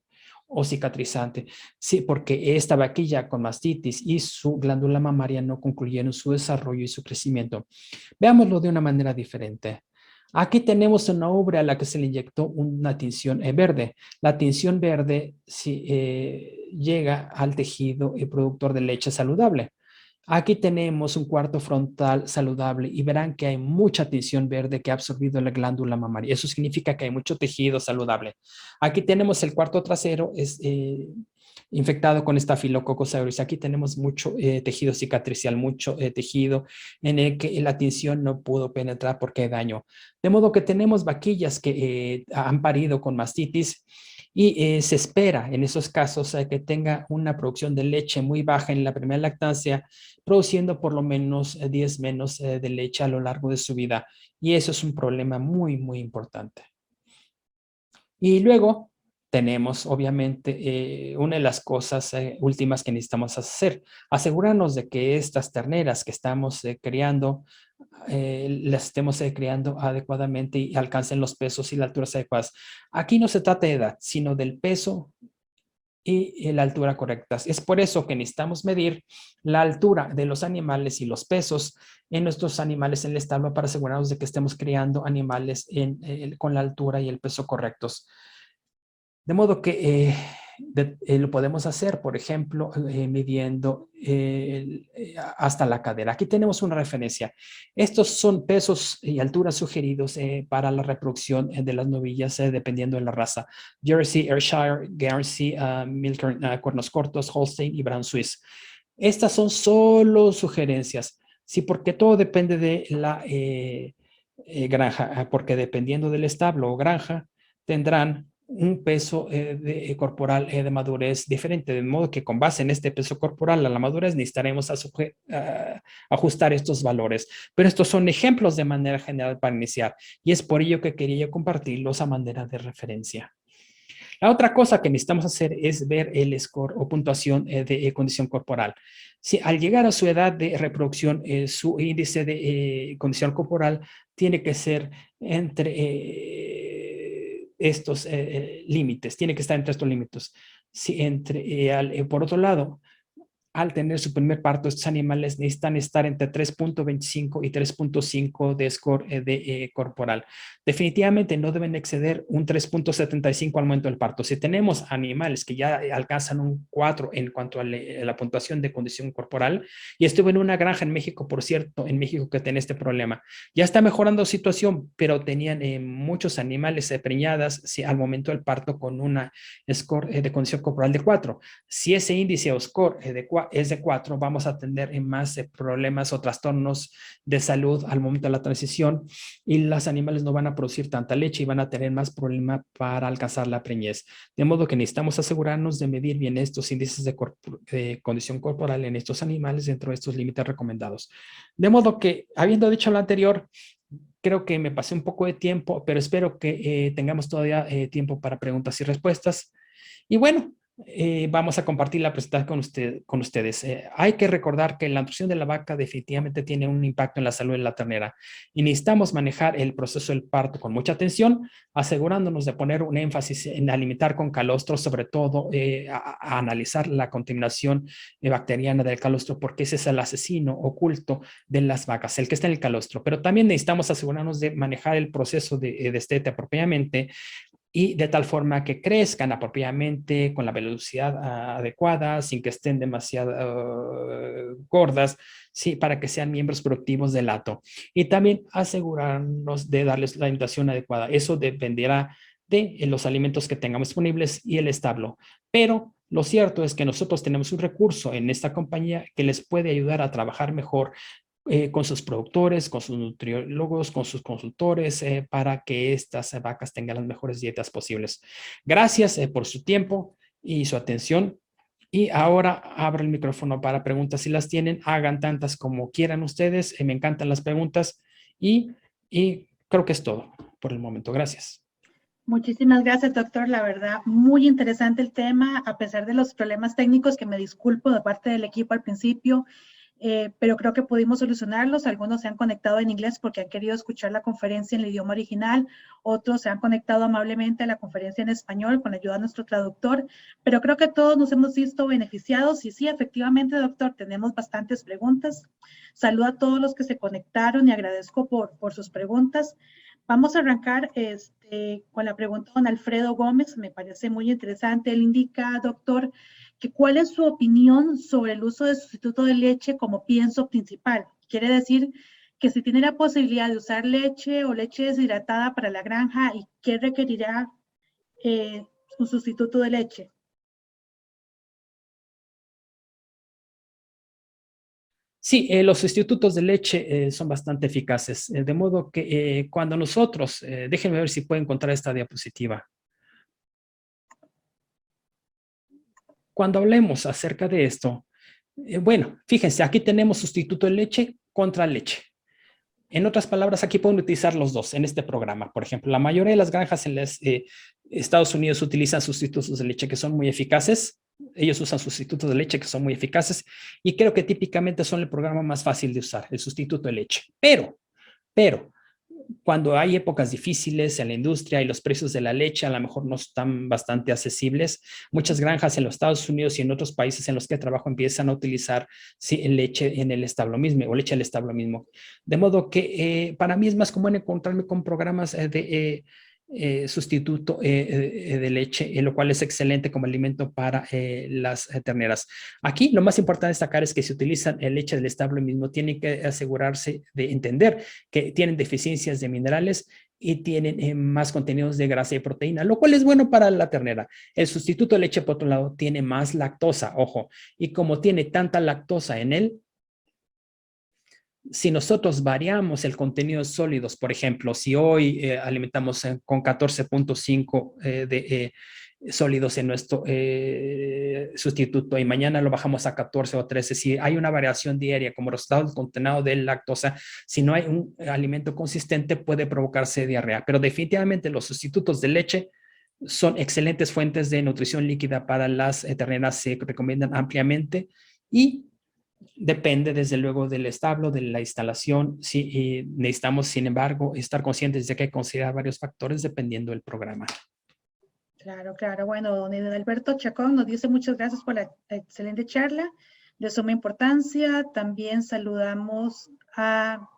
o cicatrizante. Sí, porque esta vaquilla con mastitis y su glándula mamaria no concluyeron su desarrollo y su crecimiento. Veámoslo de una manera diferente. Aquí tenemos una ubre a la que se le inyectó una tinción verde. La tinción verde llega al tejido productor de leche saludable. Aquí tenemos un cuarto frontal saludable y verán que hay mucha tinción verde que ha absorbido la glándula mamaria. Eso significa que hay mucho tejido saludable. Aquí tenemos el cuarto trasero, infectado con Staphylococcus aureus. Aquí tenemos mucho tejido cicatricial, mucho tejido en el que la tinción no pudo penetrar porque hay daño. De modo que tenemos vaquillas que han parido con mastitis y se espera en esos casos que tenga una producción de leche muy baja en la primera lactancia, produciendo por lo menos 10 menos de leche a lo largo de su vida. Y eso es un problema muy, muy importante. Y luego tenemos, obviamente, una de las cosas últimas que necesitamos hacer, asegurarnos de que estas terneras que estamos criando, las estemos criando adecuadamente y alcancen los pesos y las alturas adecuadas. Aquí no se trata de edad, sino del peso y la altura correctas. Es por eso que necesitamos medir la altura de los animales y los pesos en nuestros animales en el establo para asegurarnos de que estemos criando animales con la altura y el peso correctos. De modo que lo podemos hacer, por ejemplo, midiendo hasta la cadera. Aquí tenemos una referencia. Estos son pesos y alturas sugeridos para la reproducción de las novillas dependiendo de la raza. Jersey, Ayrshire, Guernsey, Milker, cuernos cortos, Holstein y Brown Swiss. Estas son solo sugerencias. Sí, porque todo depende de la granja, porque dependiendo del establo o granja, tendrán un peso corporal de madurez diferente, de modo que con base en este peso corporal a la madurez necesitaremos ajustar estos valores. Pero estos son ejemplos de manera general para iniciar y es por ello que quería compartirlos a manera de referencia. La otra cosa que necesitamos hacer es ver el score o puntuación de condición corporal. Si al llegar a su edad de reproducción, su índice de condición corporal tiene que ser entre estos límites, tiene que estar entre estos límites. Si por otro lado, al tener su primer parto, estos animales necesitan estar entre 3.25 y 3.5 de score corporal. Definitivamente no deben exceder un 3.75 al momento del parto. Si tenemos animales que ya alcanzan un 4 en cuanto a la puntuación de condición corporal, y estuve en una granja en México, por cierto, en México que tiene este problema, ya está mejorando situación, pero tenían muchos animales preñadas al momento del parto con una score de condición corporal de 4. Si ese índice o score es de 4, vamos a tener más problemas o trastornos de salud al momento de la transición y los animales no van a producir tanta leche y van a tener más problema para alcanzar la preñez. De modo que necesitamos asegurarnos de medir bien estos índices de condición corporal en estos animales dentro de estos límites recomendados. De modo que, habiendo dicho lo anterior, creo que me pasé un poco de tiempo, pero espero que tengamos todavía tiempo para preguntas y respuestas. Y bueno, vamos a compartir la presentación con ustedes. Hay que recordar que la nutrición de la vaca definitivamente tiene un impacto en la salud de la ternera y necesitamos manejar el proceso del parto con mucha atención, asegurándonos de poner un énfasis en alimentar con calostro, sobre todo a analizar la contaminación bacteriana del calostro, porque ese es el asesino oculto de las vacas, el que está en el calostro. Pero también necesitamos asegurarnos de manejar el proceso de destete apropiadamente, y de tal forma que crezcan apropiadamente con la velocidad adecuada, sin que estén demasiado gordas, sí, para que sean miembros productivos del hato. Y también asegurarnos de darles la alimentación adecuada. Eso dependerá de los alimentos que tengamos disponibles y el establo. Pero lo cierto es que nosotros tenemos un recurso en esta compañía que les puede ayudar a trabajar mejor con sus productores, con sus nutriólogos, con sus consultores, para que estas vacas tengan las mejores dietas posibles. Gracias por su tiempo y su atención. Y ahora abro el micrófono para preguntas. Si las tienen, hagan tantas como quieran ustedes. Me encantan las preguntas y creo que es todo por el momento. Gracias. Muchísimas gracias, doctor. La verdad, muy interesante el tema, a pesar de los problemas técnicos que me disculpo de parte del equipo al principio. Pero creo que pudimos solucionarlos. Algunos se han conectado en inglés porque han querido escuchar la conferencia en el idioma original, otros se han conectado amablemente a la conferencia en español con la ayuda de nuestro traductor, pero creo que todos nos hemos visto beneficiados y sí, efectivamente, doctor, tenemos bastantes preguntas. Saludo a todos los que se conectaron y agradezco por sus preguntas. Vamos a arrancar con la pregunta de don Alfredo Gómez, me parece muy interesante. Él indica, doctor, que cuál es su opinión sobre el uso de sustituto de leche como pienso principal. Quiere decir que si tiene la posibilidad de usar leche o leche deshidratada para la granja, ¿y qué requerirá un sustituto de leche? Sí, los sustitutos de leche son bastante eficaces, de modo que cuando nosotros, déjenme ver si puedo encontrar esta diapositiva. Cuando hablemos acerca de esto, bueno, fíjense, aquí tenemos sustituto de leche contra leche. En otras palabras, aquí pueden utilizar los dos en este programa. Por ejemplo, la mayoría de las granjas en los Estados Unidos utilizan sustitutos de leche que son muy eficaces. Ellos usan sustitutos de leche que son muy eficaces y creo que típicamente son el programa más fácil de usar, el sustituto de leche. Pero, cuando hay épocas difíciles en la industria y los precios de la leche a lo mejor no están bastante accesibles, muchas granjas en los Estados Unidos y en otros países en los que trabajo empiezan a utilizar leche en el establo mismo o leche del establo mismo. De modo que para mí es más común encontrarme con programas de sustituto de leche, lo cual es excelente como alimento para las terneras. Aquí lo más importante destacar es que si utilizan leche del establo mismo, tienen que asegurarse de entender que tienen deficiencias de minerales y tienen más contenidos de grasa y proteína, lo cual es bueno para la ternera. El sustituto de leche, por otro lado, tiene más lactosa, ojo, y como tiene tanta lactosa en él, si nosotros variamos el contenido de sólidos, por ejemplo, si hoy alimentamos con 14.5 de sólidos en nuestro sustituto y mañana lo bajamos a 14 o 13, si hay una variación diaria como resultado del contenido de lactosa, si no hay un alimento consistente puede provocarse diarrea, pero definitivamente los sustitutos de leche son excelentes fuentes de nutrición líquida para las terneras, se recomiendan ampliamente y depende desde luego del establo, de la instalación. Sí, necesitamos, sin embargo, estar conscientes de que hay que considerar varios factores dependiendo del programa. Claro, claro. Bueno, don Alberto Chacón nos dice muchas gracias por la excelente charla. de suma importancia. También saludamos a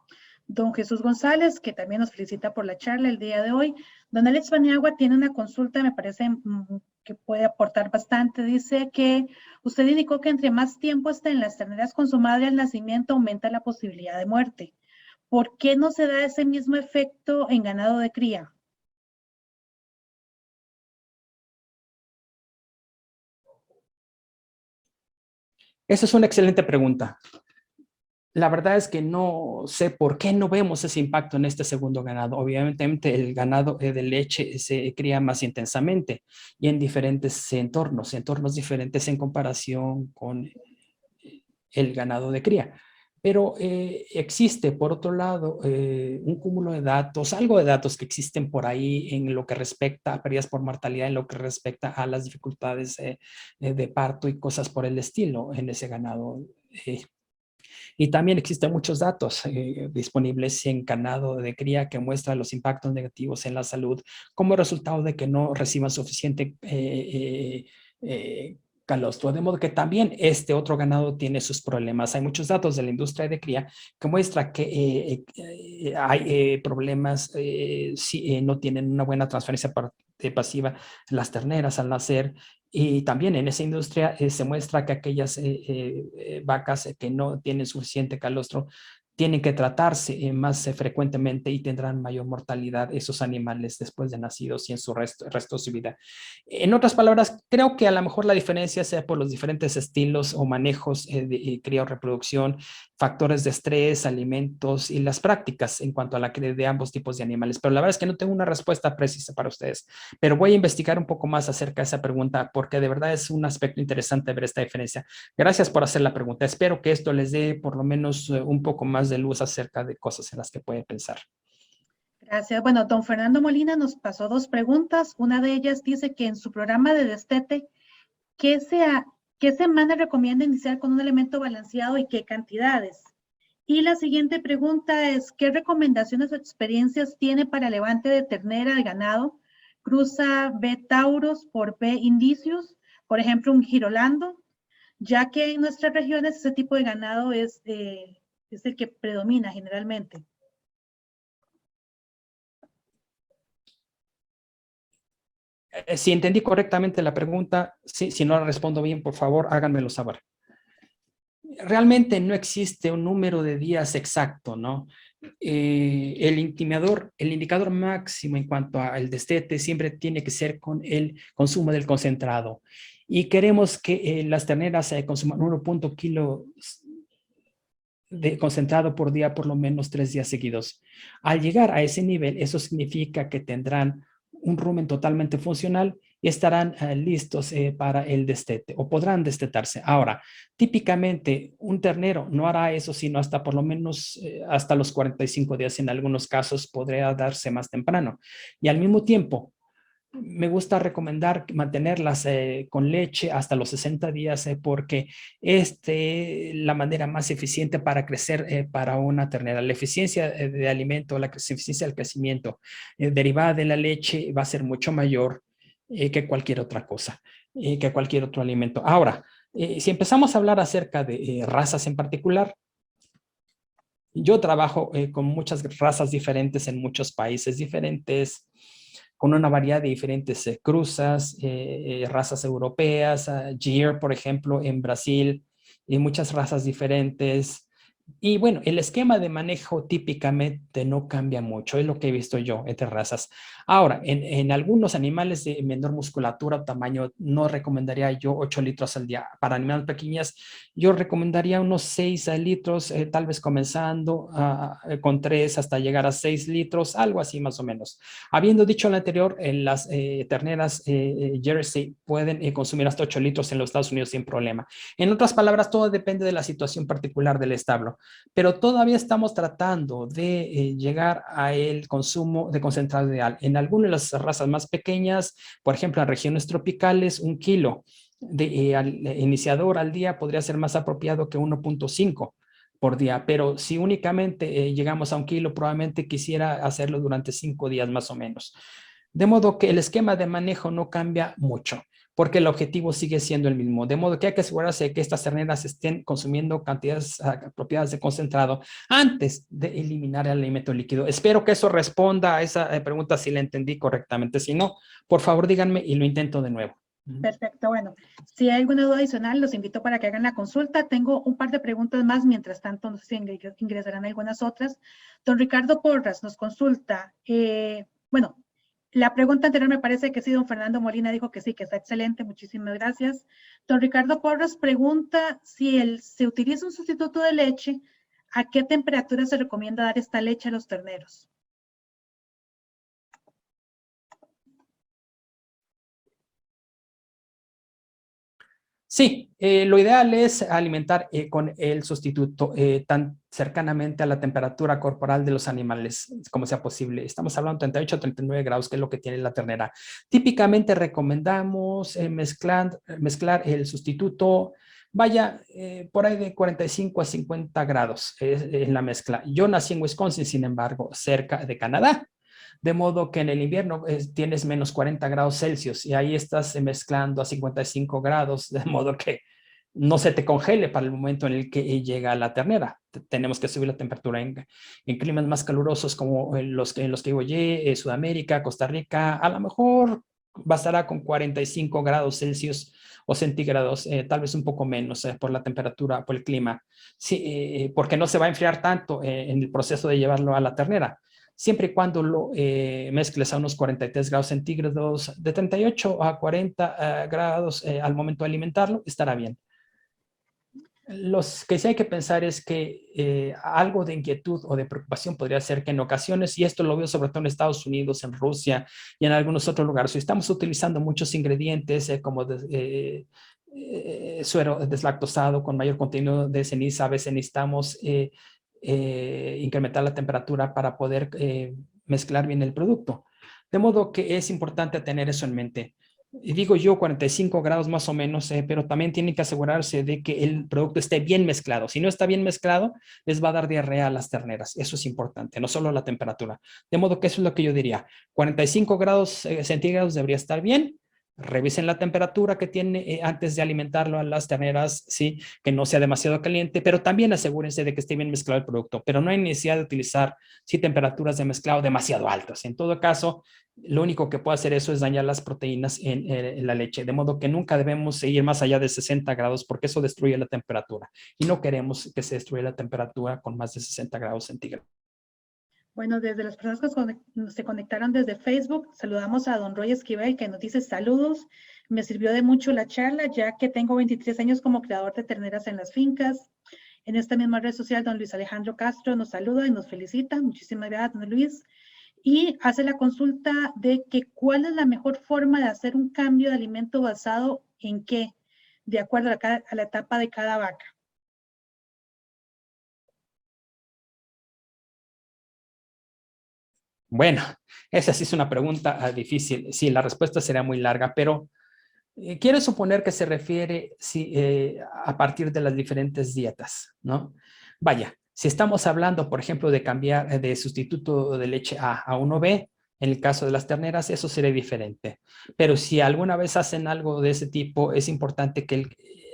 don Jesús González, que también nos felicita por la charla el día de hoy. Don Alex Paniagua tiene una consulta, me parece que puede aportar bastante. Dice que usted indicó que entre más tiempo estén las terneras con su madre al nacimiento, aumenta la posibilidad de muerte. ¿Por qué no se da ese mismo efecto en ganado de cría? Esa es una excelente pregunta. La verdad es que no sé por qué no vemos ese impacto en este segundo ganado. Obviamente el ganado de leche se cría más intensamente y en diferentes entornos diferentes en comparación con el ganado de cría. Pero existe, por otro lado, un cúmulo de datos, algo de datos que existen por ahí en lo que respecta a pérdidas por mortalidad, en lo que respecta a las dificultades de parto y cosas por el estilo en ese ganado. Y también existen muchos datos disponibles en ganado de cría que muestran los impactos negativos en la salud como resultado de que no reciban suficiente calostro, de modo que también este otro ganado tiene sus problemas. Hay muchos datos de la industria de cría que muestra que hay problemas si no tienen una buena transferencia pasiva las terneras al nacer. Y también en esa industria se muestra que aquellas vacas que no tienen suficiente calostro tienen que tratarse más frecuentemente y tendrán mayor mortalidad esos animales después de nacidos y en su resto de su vida. En otras palabras, creo que a lo mejor la diferencia sea por los diferentes estilos o manejos de cría o reproducción, factores de estrés, alimentos y las prácticas en cuanto a la cría de ambos tipos de animales. Pero la verdad es que no tengo una respuesta precisa para ustedes. Pero voy a investigar un poco más acerca de esa pregunta porque de verdad es un aspecto interesante ver esta diferencia. Gracias por hacer la pregunta. Espero que esto les dé por lo menos un poco más de luz acerca de cosas en las que pueden pensar. Gracias. Bueno, don Fernando Molina nos pasó dos preguntas. Una de ellas dice que en su programa de destete, ¿qué semana recomienda iniciar con un elemento balanceado y qué cantidades? Y la siguiente pregunta es, ¿qué recomendaciones o experiencias tiene para levante de ternera de ganado? ¿Cruza B tauros por B indicios? Por ejemplo, un girolando, ya que en nuestras regiones ese tipo de ganado es el que predomina generalmente. Si entendí correctamente la pregunta, si no la respondo bien, por favor, háganmelo saber. Realmente no existe un número de días exacto, ¿no? El indicador máximo en cuanto al destete siempre tiene que ser con el consumo del concentrado. Y queremos que las terneras consuman 1.0 kilos de concentrado por día por lo menos 3 días seguidos. Al llegar a ese nivel, eso significa que tendrán un rumen totalmente funcional y estarán listos para el destete o podrán destetarse. Ahora, típicamente un ternero no hará eso sino hasta por lo menos hasta los 45 días. En algunos casos podría darse más temprano. Y al mismo tiempo, me gusta recomendar mantenerlas con leche hasta los 60 días porque es la manera más eficiente para crecer para una ternera. La eficiencia de alimento, la eficiencia del crecimiento derivada de la leche va a ser mucho mayor que cualquier otra cosa, que cualquier otro alimento. Ahora, si empezamos a hablar acerca de razas en particular, yo trabajo con muchas razas diferentes en muchos países diferentes, con una variedad de diferentes cruzas, razas europeas, Gyr, por ejemplo, en Brasil, y muchas razas diferentes. Y bueno, el esquema de manejo típicamente no cambia mucho, es lo que he visto yo entre razas. Ahora, en algunos animales de menor musculatura o tamaño, no recomendaría yo 8 litros al día. Para animales pequeñas, yo recomendaría unos 6 litros, tal vez comenzando con 3 hasta llegar a 6 litros, algo así más o menos. Habiendo dicho lo anterior, las terneras Jersey pueden consumir hasta 8 litros en los Estados Unidos sin problema. En otras palabras, todo depende de la situación particular del establo. Pero todavía estamos tratando de llegar a el consumo de concentrado ideal. En algunas de las razas más pequeñas, por ejemplo, en regiones tropicales, 1 kilo de iniciador al día podría ser más apropiado que 1.5 por día, pero si únicamente llegamos a 1 kilo, probablemente quisiera hacerlo durante 5 días más o menos. De modo que el esquema de manejo no cambia mucho. porque el objetivo sigue siendo el mismo. De modo que hay que asegurarse de que estas terneras estén consumiendo cantidades apropiadas de concentrado antes de eliminar el alimento líquido. Espero que eso responda a esa pregunta si la entendí correctamente. Si no, por favor díganme y lo intento de nuevo. Perfecto, bueno, si hay alguna duda adicional, los invito para que hagan la consulta. Tengo un par de preguntas más, mientras tanto, no sé si ingresarán algunas otras. Don Ricardo Porras nos consulta, bueno, la pregunta anterior me parece que sí, don Fernando Molina dijo que sí, que está excelente, muchísimas gracias. Don Ricardo Porras pregunta si se utiliza un sustituto de leche, ¿a qué temperatura se recomienda dar esta leche a los terneros? Sí, lo ideal es alimentar con el sustituto tan cercanamente a la temperatura corporal de los animales como sea posible. Estamos hablando de 38 a 39 grados, que es lo que tiene la ternera. Típicamente recomendamos mezclar el sustituto, vaya, por ahí de 45 a 50 grados en la mezcla. Yo nací en Wisconsin, sin embargo, cerca de Canadá. De modo que en el invierno tienes menos 40 grados Celsius y ahí estás mezclando a 55 grados, de modo que no se te congele para el momento en el que llega la ternera. Tenemos que subir la temperatura en climas más calurosos como en los que vivo yo, Sudamérica, Costa Rica. A lo mejor bastará con 45 grados Celsius o centígrados, tal vez un poco menos por la temperatura, por el clima. Sí, porque no se va a enfriar tanto en el proceso de llevarlo a la ternera. Siempre y cuando lo mezcles a unos 43 grados centígrados, de 38 a 40 grados al momento de alimentarlo, estará bien. Los que sí hay que pensar es que algo de inquietud o de preocupación podría ser que en ocasiones, y esto lo veo sobre todo en Estados Unidos, en Rusia y en algunos otros lugares, si estamos utilizando muchos ingredientes como suero deslactosado con mayor contenido de ceniza, a veces necesitamos incrementar la temperatura para poder mezclar bien el producto. De modo que es importante tener eso en mente. Y digo yo 45 grados más o menos, pero también tienen que asegurarse de que el producto esté bien mezclado. Si no está bien mezclado, les va a dar diarrea a las terneras. Eso es importante, no solo la temperatura. De modo que eso es lo que yo diría. 45 grados centígrados debería estar bien. Revisen la temperatura que tiene antes de alimentarlo a las terneras, sí, que no sea demasiado caliente, pero también asegúrense de que esté bien mezclado el producto. Pero no hay necesidad de utilizar temperaturas de mezclado demasiado altas. En todo caso, lo único que puede hacer eso es dañar las proteínas en la leche, de modo que nunca debemos ir más allá de 60 grados porque eso destruye la temperatura y no queremos que se destruya la temperatura con más de 60 grados centígrados. Bueno, desde las personas que se conectaron desde Facebook, saludamos a don Roy Esquivel, que nos dice saludos. Me sirvió de mucho la charla, ya que tengo 23 años como creador de terneras en las fincas. En esta misma red social, don Luis Alejandro Castro nos saluda y nos felicita. Muchísimas gracias, don Luis. Y hace la consulta de que cuál es la mejor forma de hacer un cambio de alimento basado en qué, de acuerdo a la etapa de cada vaca. Bueno, esa sí es una pregunta difícil. Sí, la respuesta sería muy larga, pero quiero suponer que se refiere a partir de las diferentes dietas, ¿no? Vaya, si estamos hablando, por ejemplo, de cambiar de sustituto de leche A a 1B, en el caso de las terneras, eso sería diferente. Pero si alguna vez hacen algo de ese tipo, es importante que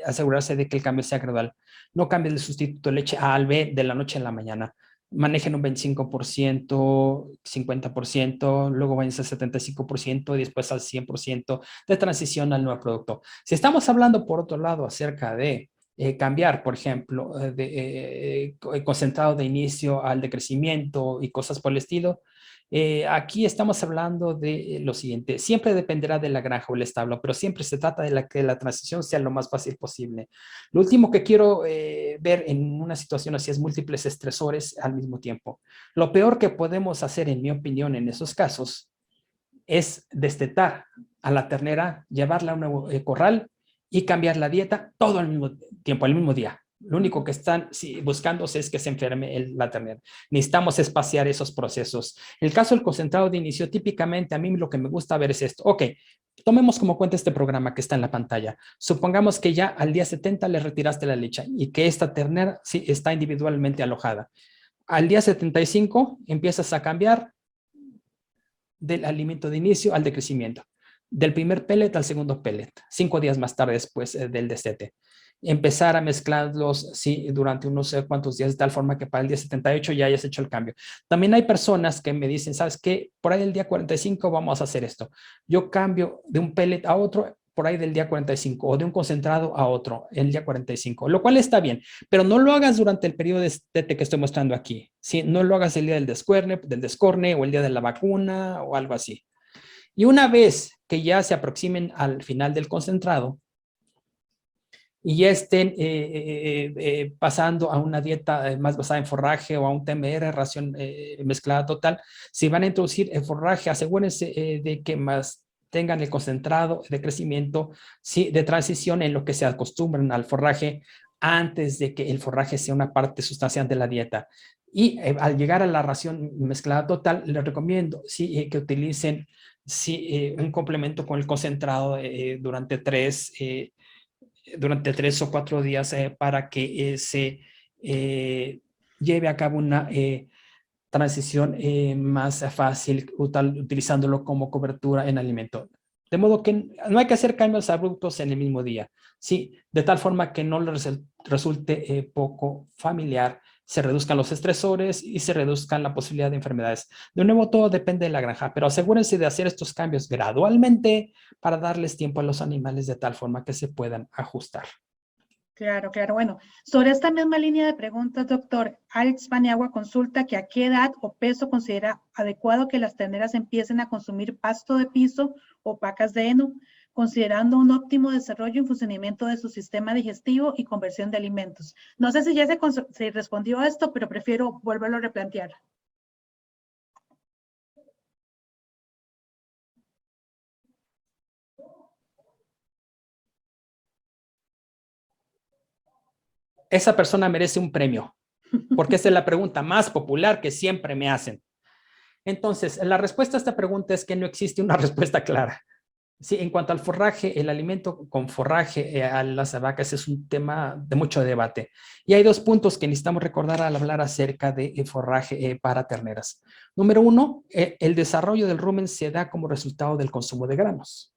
asegurarse de que el cambio sea gradual. No cambie el sustituto de leche A al B de la noche a la mañana. Manejen un 25%, 50%, luego vayan al 75% y después al 100% de transición al nuevo producto. Si estamos hablando, por otro lado, acerca de cambiar, por ejemplo, de concentrado de inicio al de crecimiento y cosas por el estilo, aquí estamos hablando de lo siguiente. Siempre dependerá de la granja o el establo, pero siempre se trata de que la transición sea lo más fácil posible. Lo último que quiero ver en una situación así es múltiples estresores al mismo tiempo. Lo peor que podemos hacer, en mi opinión, en esos casos, es destetar a la ternera, llevarla a un nuevo corral y cambiar la dieta todo al mismo tiempo, al mismo día. Lo único que están buscándose es que se enferme la ternera. Necesitamos espaciar esos procesos. El caso del concentrado de inicio, típicamente a mí lo que me gusta ver es esto. Ok, tomemos como cuenta este programa que está en la pantalla. Supongamos que ya al día 70 le retiraste la leche y que esta ternera sí está individualmente alojada. Al día 75 empiezas a cambiar del alimento de inicio al de crecimiento. del primer pellet al segundo pellet, 5 días más tarde después del destete. Empezar a mezclarlos durante unos cuantos días, de tal forma que para el día 78 ya hayas hecho el cambio. También hay personas que me dicen, ¿sabes qué? Por ahí el día 45 vamos a hacer esto. Yo cambio de un pellet a otro por ahí del día 45 o de un concentrado a otro el día 45, lo cual está bien, pero no lo hagas durante el periodo de destete que estoy mostrando aquí. ¿Sí? No lo hagas el día del descorne o el día de la vacuna o algo así. Y una vez que ya se aproximen al final del concentrado y ya estén pasando a una dieta más basada en forraje o a un TMR, ración mezclada total, si van a introducir el forraje, asegúrense de que más tengan el concentrado de crecimiento, ¿sí? De transición en lo que se acostumbran al forraje antes de que el forraje sea una parte sustancial de la dieta. Y al llegar a la ración mezclada total, les recomiendo que utilicen un complemento con el concentrado durante 3 o 4 días para que se lleve a cabo una transición más fácil utilizándolo como cobertura en alimento. De modo que no hay que hacer cambios abruptos en el mismo día, ¿sí? De tal forma que no les resulte poco familiar, se reduzcan los estresores y se reduzcan la posibilidad de enfermedades. De nuevo, todo depende de la granja, pero asegúrense de hacer estos cambios gradualmente para darles tiempo a los animales de tal forma que se puedan ajustar. Claro, claro. Bueno, sobre esta misma línea de preguntas, doctor, Alex Paniagua consulta que a qué edad o peso considera adecuado que las terneras empiecen a consumir pasto de piso o pacas de heno, considerando un óptimo desarrollo y funcionamiento de su sistema digestivo y conversión de alimentos. No sé si ya se respondió a esto, pero prefiero volverlo a replantear. Esa persona merece un premio, porque esa es la pregunta más popular que siempre me hacen. Entonces, la respuesta a esta pregunta es que no existe una respuesta clara. Sí, en cuanto al forraje, el alimento con forraje a las vacas es un tema de mucho debate. Y hay 2 puntos que necesitamos recordar al hablar acerca de forraje para terneras. Número 1, el desarrollo del rumen se da como resultado del consumo de granos.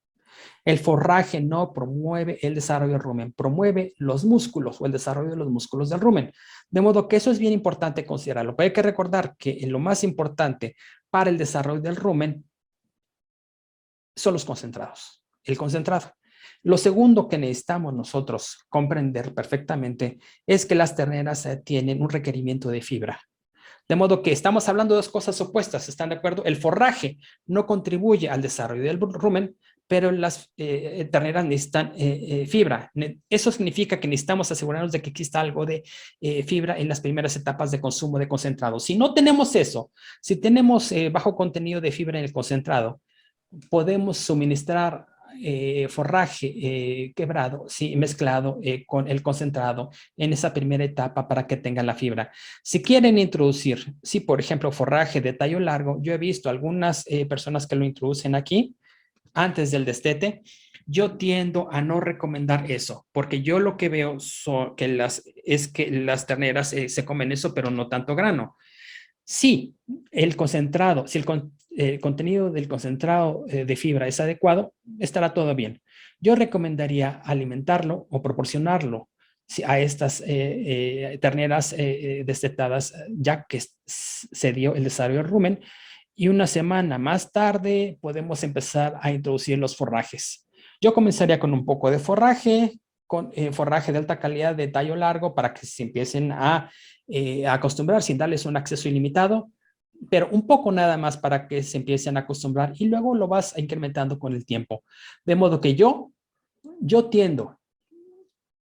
El forraje no promueve el desarrollo del rumen, promueve los músculos o el desarrollo de los músculos del rumen. De modo que eso es bien importante considerarlo. Pero hay que recordar que lo más importante para el desarrollo del rumen son los concentrados, el concentrado. Lo segundo que necesitamos nosotros comprender perfectamente es que las terneras tienen un requerimiento de fibra. De modo que estamos hablando de 2 cosas opuestas, ¿están de acuerdo? El forraje no contribuye al desarrollo del rumen, pero las terneras necesitan fibra. Eso significa que necesitamos asegurarnos de que exista algo de fibra en las primeras etapas de consumo de concentrado. Si no tenemos eso, si tenemos bajo contenido de fibra en el concentrado, podemos suministrar forraje quebrado, sí, mezclado con el concentrado en esa primera etapa para que tengan la fibra. Si quieren introducir, sí, por ejemplo, forraje de tallo largo, yo he visto algunas personas que lo introducen aquí antes del destete. Yo tiendo a no recomendar eso, porque yo lo que veo es que las terneras se comen eso, pero no tanto grano. Si el concentrado, si el contenido del concentrado de fibra es adecuado, estará todo bien. Yo recomendaría alimentarlo o proporcionarlo a estas terneras destetadas, ya que se dio el desarrollo del rumen, y una semana más tarde podemos empezar a introducir los forrajes. Yo comenzaría con un poco de forraje, con forraje de alta calidad de tallo largo para que se empiecen a acostumbrar sin darles un acceso ilimitado, pero un poco nada más para que se empiecen a acostumbrar y luego lo vas incrementando con el tiempo. De modo que yo tiendo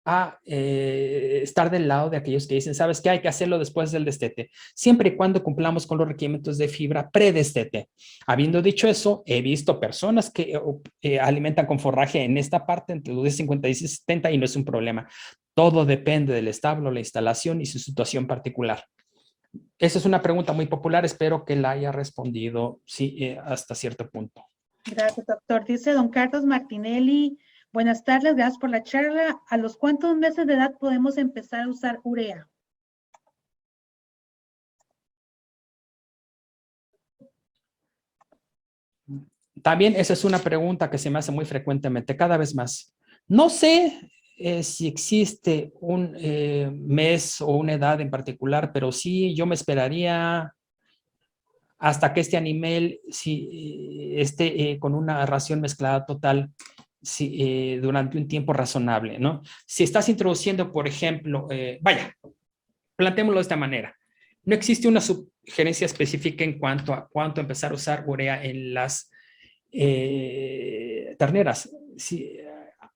a estar del lado de aquellos que dicen, ¿sabes qué? Hay que hacerlo después del destete, siempre y cuando cumplamos con los requerimientos de fibra pre-destete. Habiendo dicho eso, he visto personas que alimentan con forraje en esta parte entre los 56 y 70 y no es un problema. Todo depende del establo, la instalación y su situación particular. Esa es una pregunta muy popular, espero que la haya respondido, sí, hasta cierto punto. Gracias, doctor. Dice don Carlos Martinelli, buenas tardes, gracias por la charla. ¿A los cuántos meses de edad podemos empezar a usar urea? También esa es una pregunta que se me hace muy frecuentemente, cada vez más. No sé si existe un mes o una edad en particular, pero sí yo me esperaría hasta que este animal esté con una ración mezclada total durante un tiempo razonable, ¿no? Si estás introduciendo, por ejemplo, plantémoslo de esta manera. No existe una sugerencia específica en cuanto a cuánto empezar a usar urea en las terneras.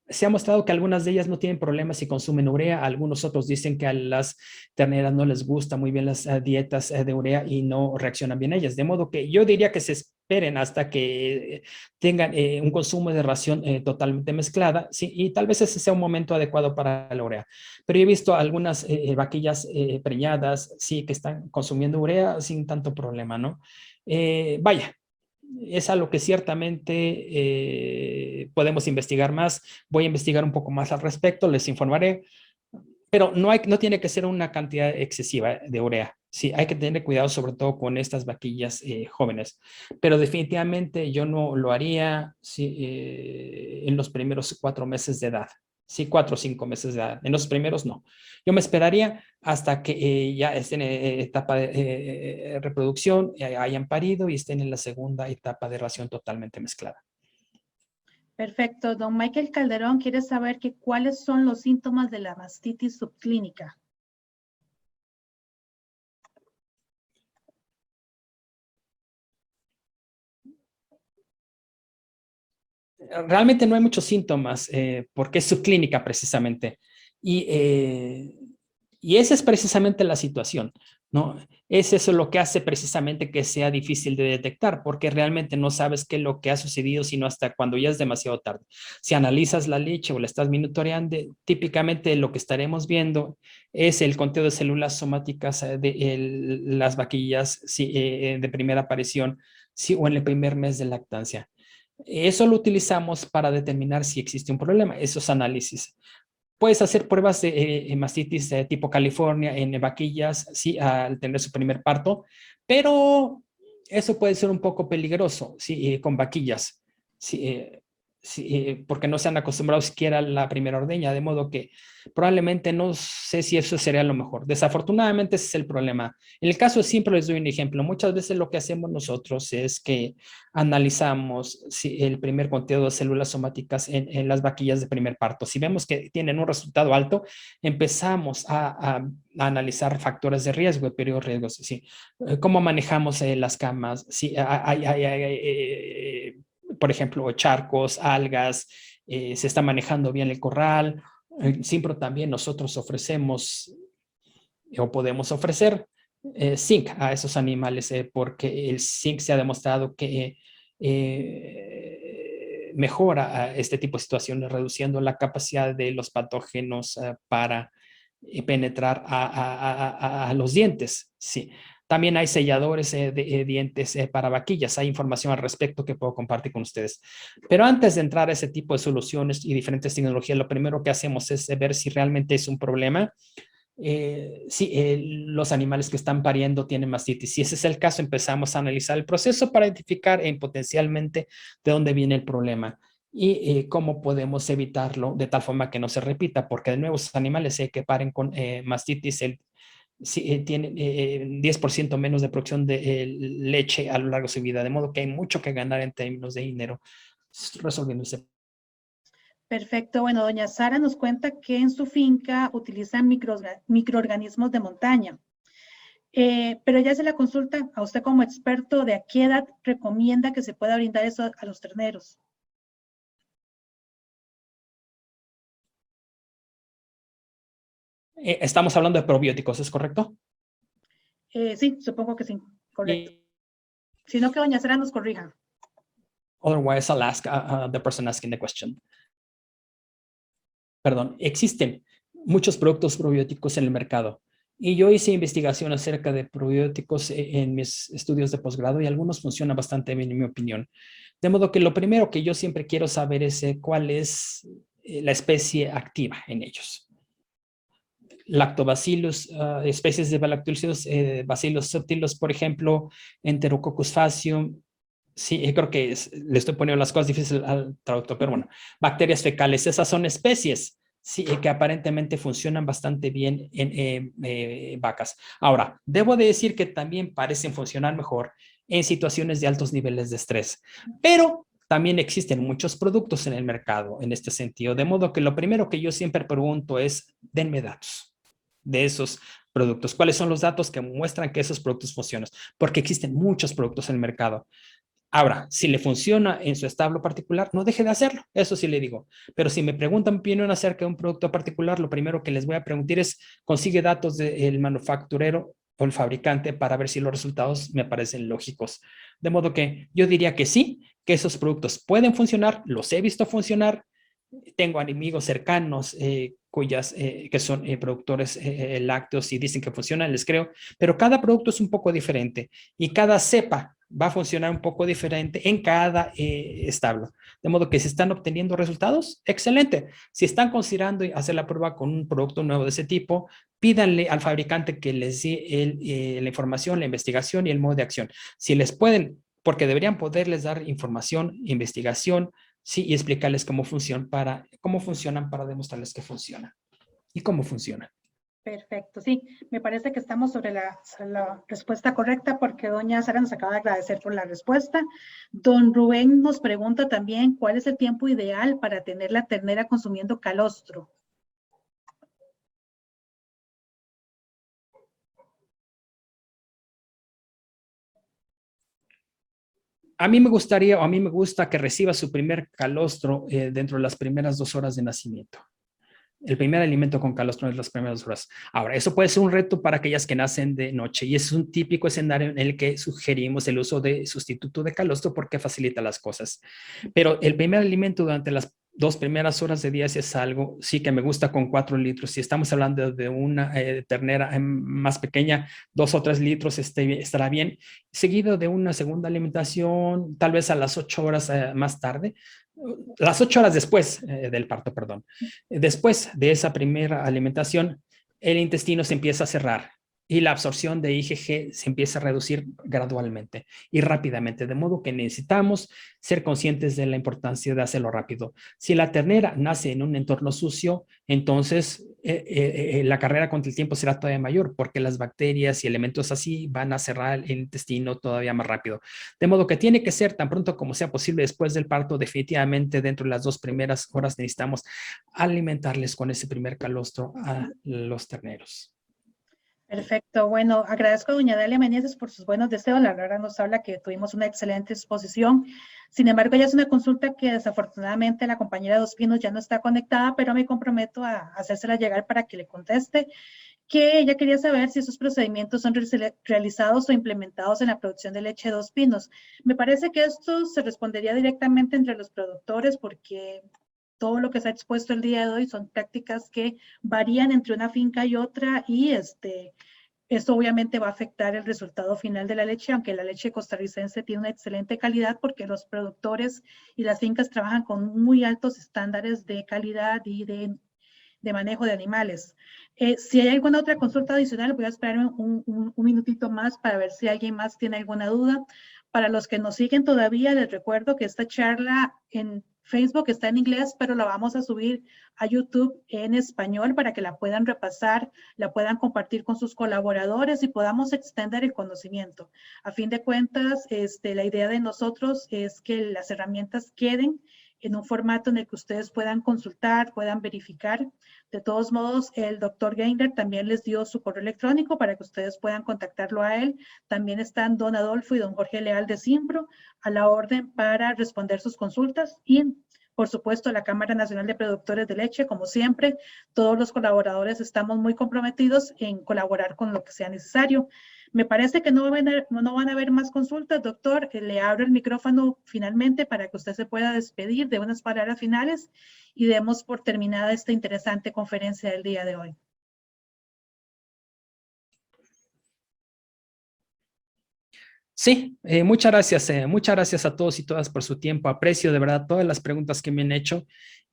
Se ha mostrado que algunas de ellas no tienen problemas si consumen urea. Algunos otros dicen que a las terneras no les gusta muy bien las dietas de urea y no reaccionan bien a ellas. De modo que yo diría que se esperen hasta que tengan un consumo de ración totalmente mezclada, ¿sí? Y tal vez ese sea un momento adecuado para la urea. Pero he visto algunas vaquillas preñadas, sí, que están consumiendo urea sin tanto problema, ¿no? Es algo que ciertamente podemos investigar más. Voy a investigar un poco más al respecto, les informaré, pero no tiene que ser una cantidad excesiva de urea. Sí, hay que tener cuidado sobre todo con estas vaquillas jóvenes, pero definitivamente yo no lo haría en los primeros 4 meses de edad. Sí, 4 o 5 meses de edad. En los primeros no. Yo me esperaría hasta que ya estén en etapa de reproducción, hayan parido y estén en la segunda etapa de ración totalmente mezclada. Perfecto. Don Michael Calderón quiere saber cuáles son los síntomas de la mastitis subclínica. Realmente no hay muchos síntomas porque es subclínica precisamente. Y esa es precisamente la situación, ¿no? Es eso lo que hace precisamente que sea difícil de detectar, porque realmente no sabes qué es lo que ha sucedido, sino hasta cuando ya es demasiado tarde. Si analizas la leche o la estás monitoreando, típicamente lo que estaremos viendo es el conteo de células somáticas de las vaquillas de primera aparición, o en el primer mes de lactancia. Eso lo utilizamos para determinar si existe un problema, esos análisis. Puedes hacer pruebas de mastitis tipo California en vaquillas, sí, al tener su primer parto, pero eso puede ser un poco peligroso, sí, con vaquillas, sí, porque no se han acostumbrado siquiera a la primera ordeña, de modo que probablemente no sé si eso sería lo mejor. Desafortunadamente ese es el problema. En el caso siempre les doy un ejemplo. Muchas veces lo que hacemos nosotros es que analizamos el primer conteo de células somáticas en las vaquillas de primer parto. Si vemos que tienen un resultado alto, empezamos a analizar factores de riesgo, periodos de riesgo, ¿sí? Cómo manejamos las camas, ¿sí? Por ejemplo, charcos, algas, se está manejando bien el corral. Siempre también nosotros ofrecemos o podemos ofrecer zinc a esos animales porque el zinc se ha demostrado que mejora este tipo de situaciones, reduciendo la capacidad de los patógenos para penetrar a los dientes. Sí. También hay selladores de dientes para vaquillas. Hay información al respecto que puedo compartir con ustedes. Pero antes de entrar a ese tipo de soluciones y diferentes tecnologías, lo primero que hacemos es ver si realmente es un problema. Si los animales que están pariendo tienen mastitis. Si ese es el caso, empezamos a analizar el proceso para identificar potencialmente de dónde viene el problema y cómo podemos evitarlo de tal forma que no se repita, porque de nuevo esos animales que paren con mastitis tienen 10% menos de producción de leche a lo largo de su vida, de modo que hay mucho que ganar en términos de dinero resolviendo ese. Perfecto. Bueno, doña Sara nos cuenta que en su finca utilizan microorganismos de montaña. Pero ella hace la consulta a usted como experto de a qué edad recomienda que se pueda brindar eso a los terneros. Estamos hablando de probióticos, ¿es correcto? Sí, supongo que sí, correcto. Sino que doña Sara nos corrija. Otherwise, I'll ask the person asking the question. Perdón, existen muchos productos probióticos en el mercado y yo hice investigación acerca de probióticos en mis estudios de posgrado y algunos funcionan bastante bien en mi opinión. De modo que lo primero que yo siempre quiero saber es cuál es la especie activa en ellos. Lactobacillus, especies de Bacillus subtilis, por ejemplo, Enterococcus faecium, Sí, creo que le estoy poniendo las cosas difíciles al traductor, pero bueno, bacterias fecales, esas son especies, sí, que aparentemente funcionan bastante bien en vacas. Ahora, debo de decir que también parecen funcionar mejor en situaciones de altos niveles de estrés, pero también existen muchos productos en el mercado en este sentido, de modo que lo primero que yo siempre pregunto es, denme datos de esos productos. ¿Cuáles son los datos que muestran que esos productos funcionan? Porque existen muchos productos en el mercado. Ahora, si le funciona en su establo particular, no deje de hacerlo. Eso sí le digo. Pero si me preguntan mi opinión acerca de un producto particular, lo primero que les voy a preguntar es, ¿consigue datos del manufacturero o el fabricante para ver si los resultados me parecen lógicos? De modo que yo diría que sí, que esos productos pueden funcionar, los he visto funcionar. Tengo amigos cercanos que son productores lácteos y dicen que funcionan, les creo, pero cada producto es un poco diferente y cada cepa va a funcionar un poco diferente en cada establo. De modo que si están obteniendo resultados, excelente. Si están considerando hacer la prueba con un producto nuevo de ese tipo, pídanle al fabricante que les dé la información, la investigación y el modo de acción. Si les pueden, porque deberían poderles dar información, investigación, sí, y explicarles cómo funcionan para demostrarles que funcionan y cómo funcionan. Perfecto, sí, me parece que estamos sobre la respuesta correcta porque doña Sara nos acaba de agradecer por la respuesta. Don Rubén nos pregunta también cuál es el tiempo ideal para tener la ternera consumiendo calostro. A mí me gustaría, o a mí me gusta que reciba su primer calostro dentro de las primeras 2 horas de nacimiento. El primer alimento con calostro en las primeras horas. Ahora, eso puede ser un reto para aquellas que nacen de noche y es un típico escenario en el que sugerimos el uso de sustituto de calostro porque facilita las cosas. Pero el primer alimento durante las 2 primeras horas de día es algo, sí que me gusta con 4 litros. Si estamos hablando de una ternera más pequeña, 2 o 3 litros estará bien. Seguido de una segunda alimentación, tal vez a las 8 horas más tarde, las 8 horas después del parto, perdón. Después de esa primera alimentación, el intestino se empieza a cerrar y la absorción de IgG se empieza a reducir gradualmente y rápidamente, de modo que necesitamos ser conscientes de la importancia de hacerlo rápido. Si la ternera nace en un entorno sucio, entonces la carrera contra el tiempo será todavía mayor porque las bacterias y elementos así van a cerrar el intestino todavía más rápido. De modo que tiene que ser tan pronto como sea posible después del parto, definitivamente dentro de las 2 primeras horas necesitamos alimentarles con ese primer calostro a los terneros. Perfecto, bueno, agradezco a doña Dalia Meneses por sus buenos deseos, la verdad nos habla que tuvimos una excelente exposición, sin embargo ella es una consulta que desafortunadamente la compañera de Dos Pinos ya no está conectada, pero me comprometo a hacérsela llegar para que le conteste, que ella quería saber si esos procedimientos son realizados o implementados en la producción de leche de Dos Pinos. Me parece que esto se respondería directamente entre los productores porque todo lo que se ha expuesto el día de hoy son prácticas que varían entre una finca y otra y esto obviamente va a afectar el resultado final de la leche, aunque la leche costarricense tiene una excelente calidad porque los productores y las fincas trabajan con muy altos estándares de calidad y de manejo de animales. Si hay alguna otra consulta adicional, voy a esperar un minutito más para ver si alguien más tiene alguna duda. Para los que nos siguen todavía, les recuerdo que esta charla en Facebook está en inglés, pero la vamos a subir a YouTube en español para que la puedan repasar, la puedan compartir con sus colaboradores y podamos extender el conocimiento. A fin de cuentas, la idea de nosotros es que las herramientas queden en un formato en el que ustedes puedan consultar, puedan verificar. De todos modos, el doctor Geiner también les dio su correo electrónico para que ustedes puedan contactarlo a él. También están don Adolfo y don Jorge Leal de Cimbro a la orden para responder sus consultas y, por supuesto, la Cámara Nacional de Productores de Leche, como siempre, todos los colaboradores estamos muy comprometidos en colaborar con lo que sea necesario. Me parece que no van a haber más consultas, doctor. Le abro el micrófono finalmente para que usted se pueda despedir de unas palabras finales y demos por terminada esta interesante conferencia del día de hoy. Sí, muchas gracias a todos y todas por su tiempo. Aprecio de verdad todas las preguntas que me han hecho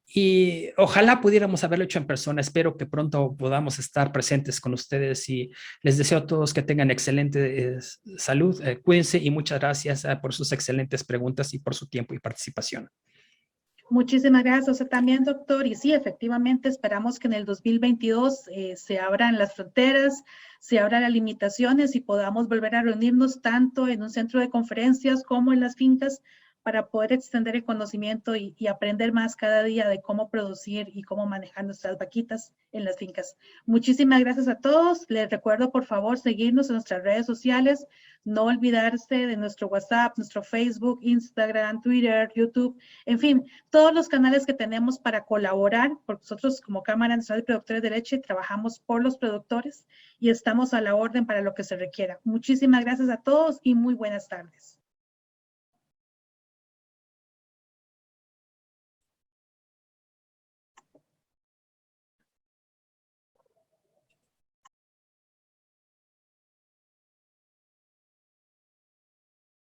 Y ojalá pudiéramos haberlo hecho en persona. Espero que pronto podamos estar presentes con ustedes y les deseo a todos que tengan excelente salud. Cuídense y muchas gracias por sus excelentes preguntas y por su tiempo y participación. Muchísimas gracias a usted también, doctor. Y sí, efectivamente, esperamos que en el 2022 se abran las fronteras, se abran las limitaciones y podamos volver a reunirnos tanto en un centro de conferencias como en las fincas para poder extender el conocimiento y aprender más cada día de cómo producir y cómo manejar nuestras vaquitas en las fincas. Muchísimas gracias a todos. Les recuerdo, por favor, seguirnos en nuestras redes sociales. No olvidarse de nuestro WhatsApp, nuestro Facebook, Instagram, Twitter, YouTube, en fin, todos los canales que tenemos para colaborar, porque nosotros como Cámara Nacional de Productores de Leche trabajamos por los productores y estamos a la orden para lo que se requiera. Muchísimas gracias a todos y muy buenas tardes.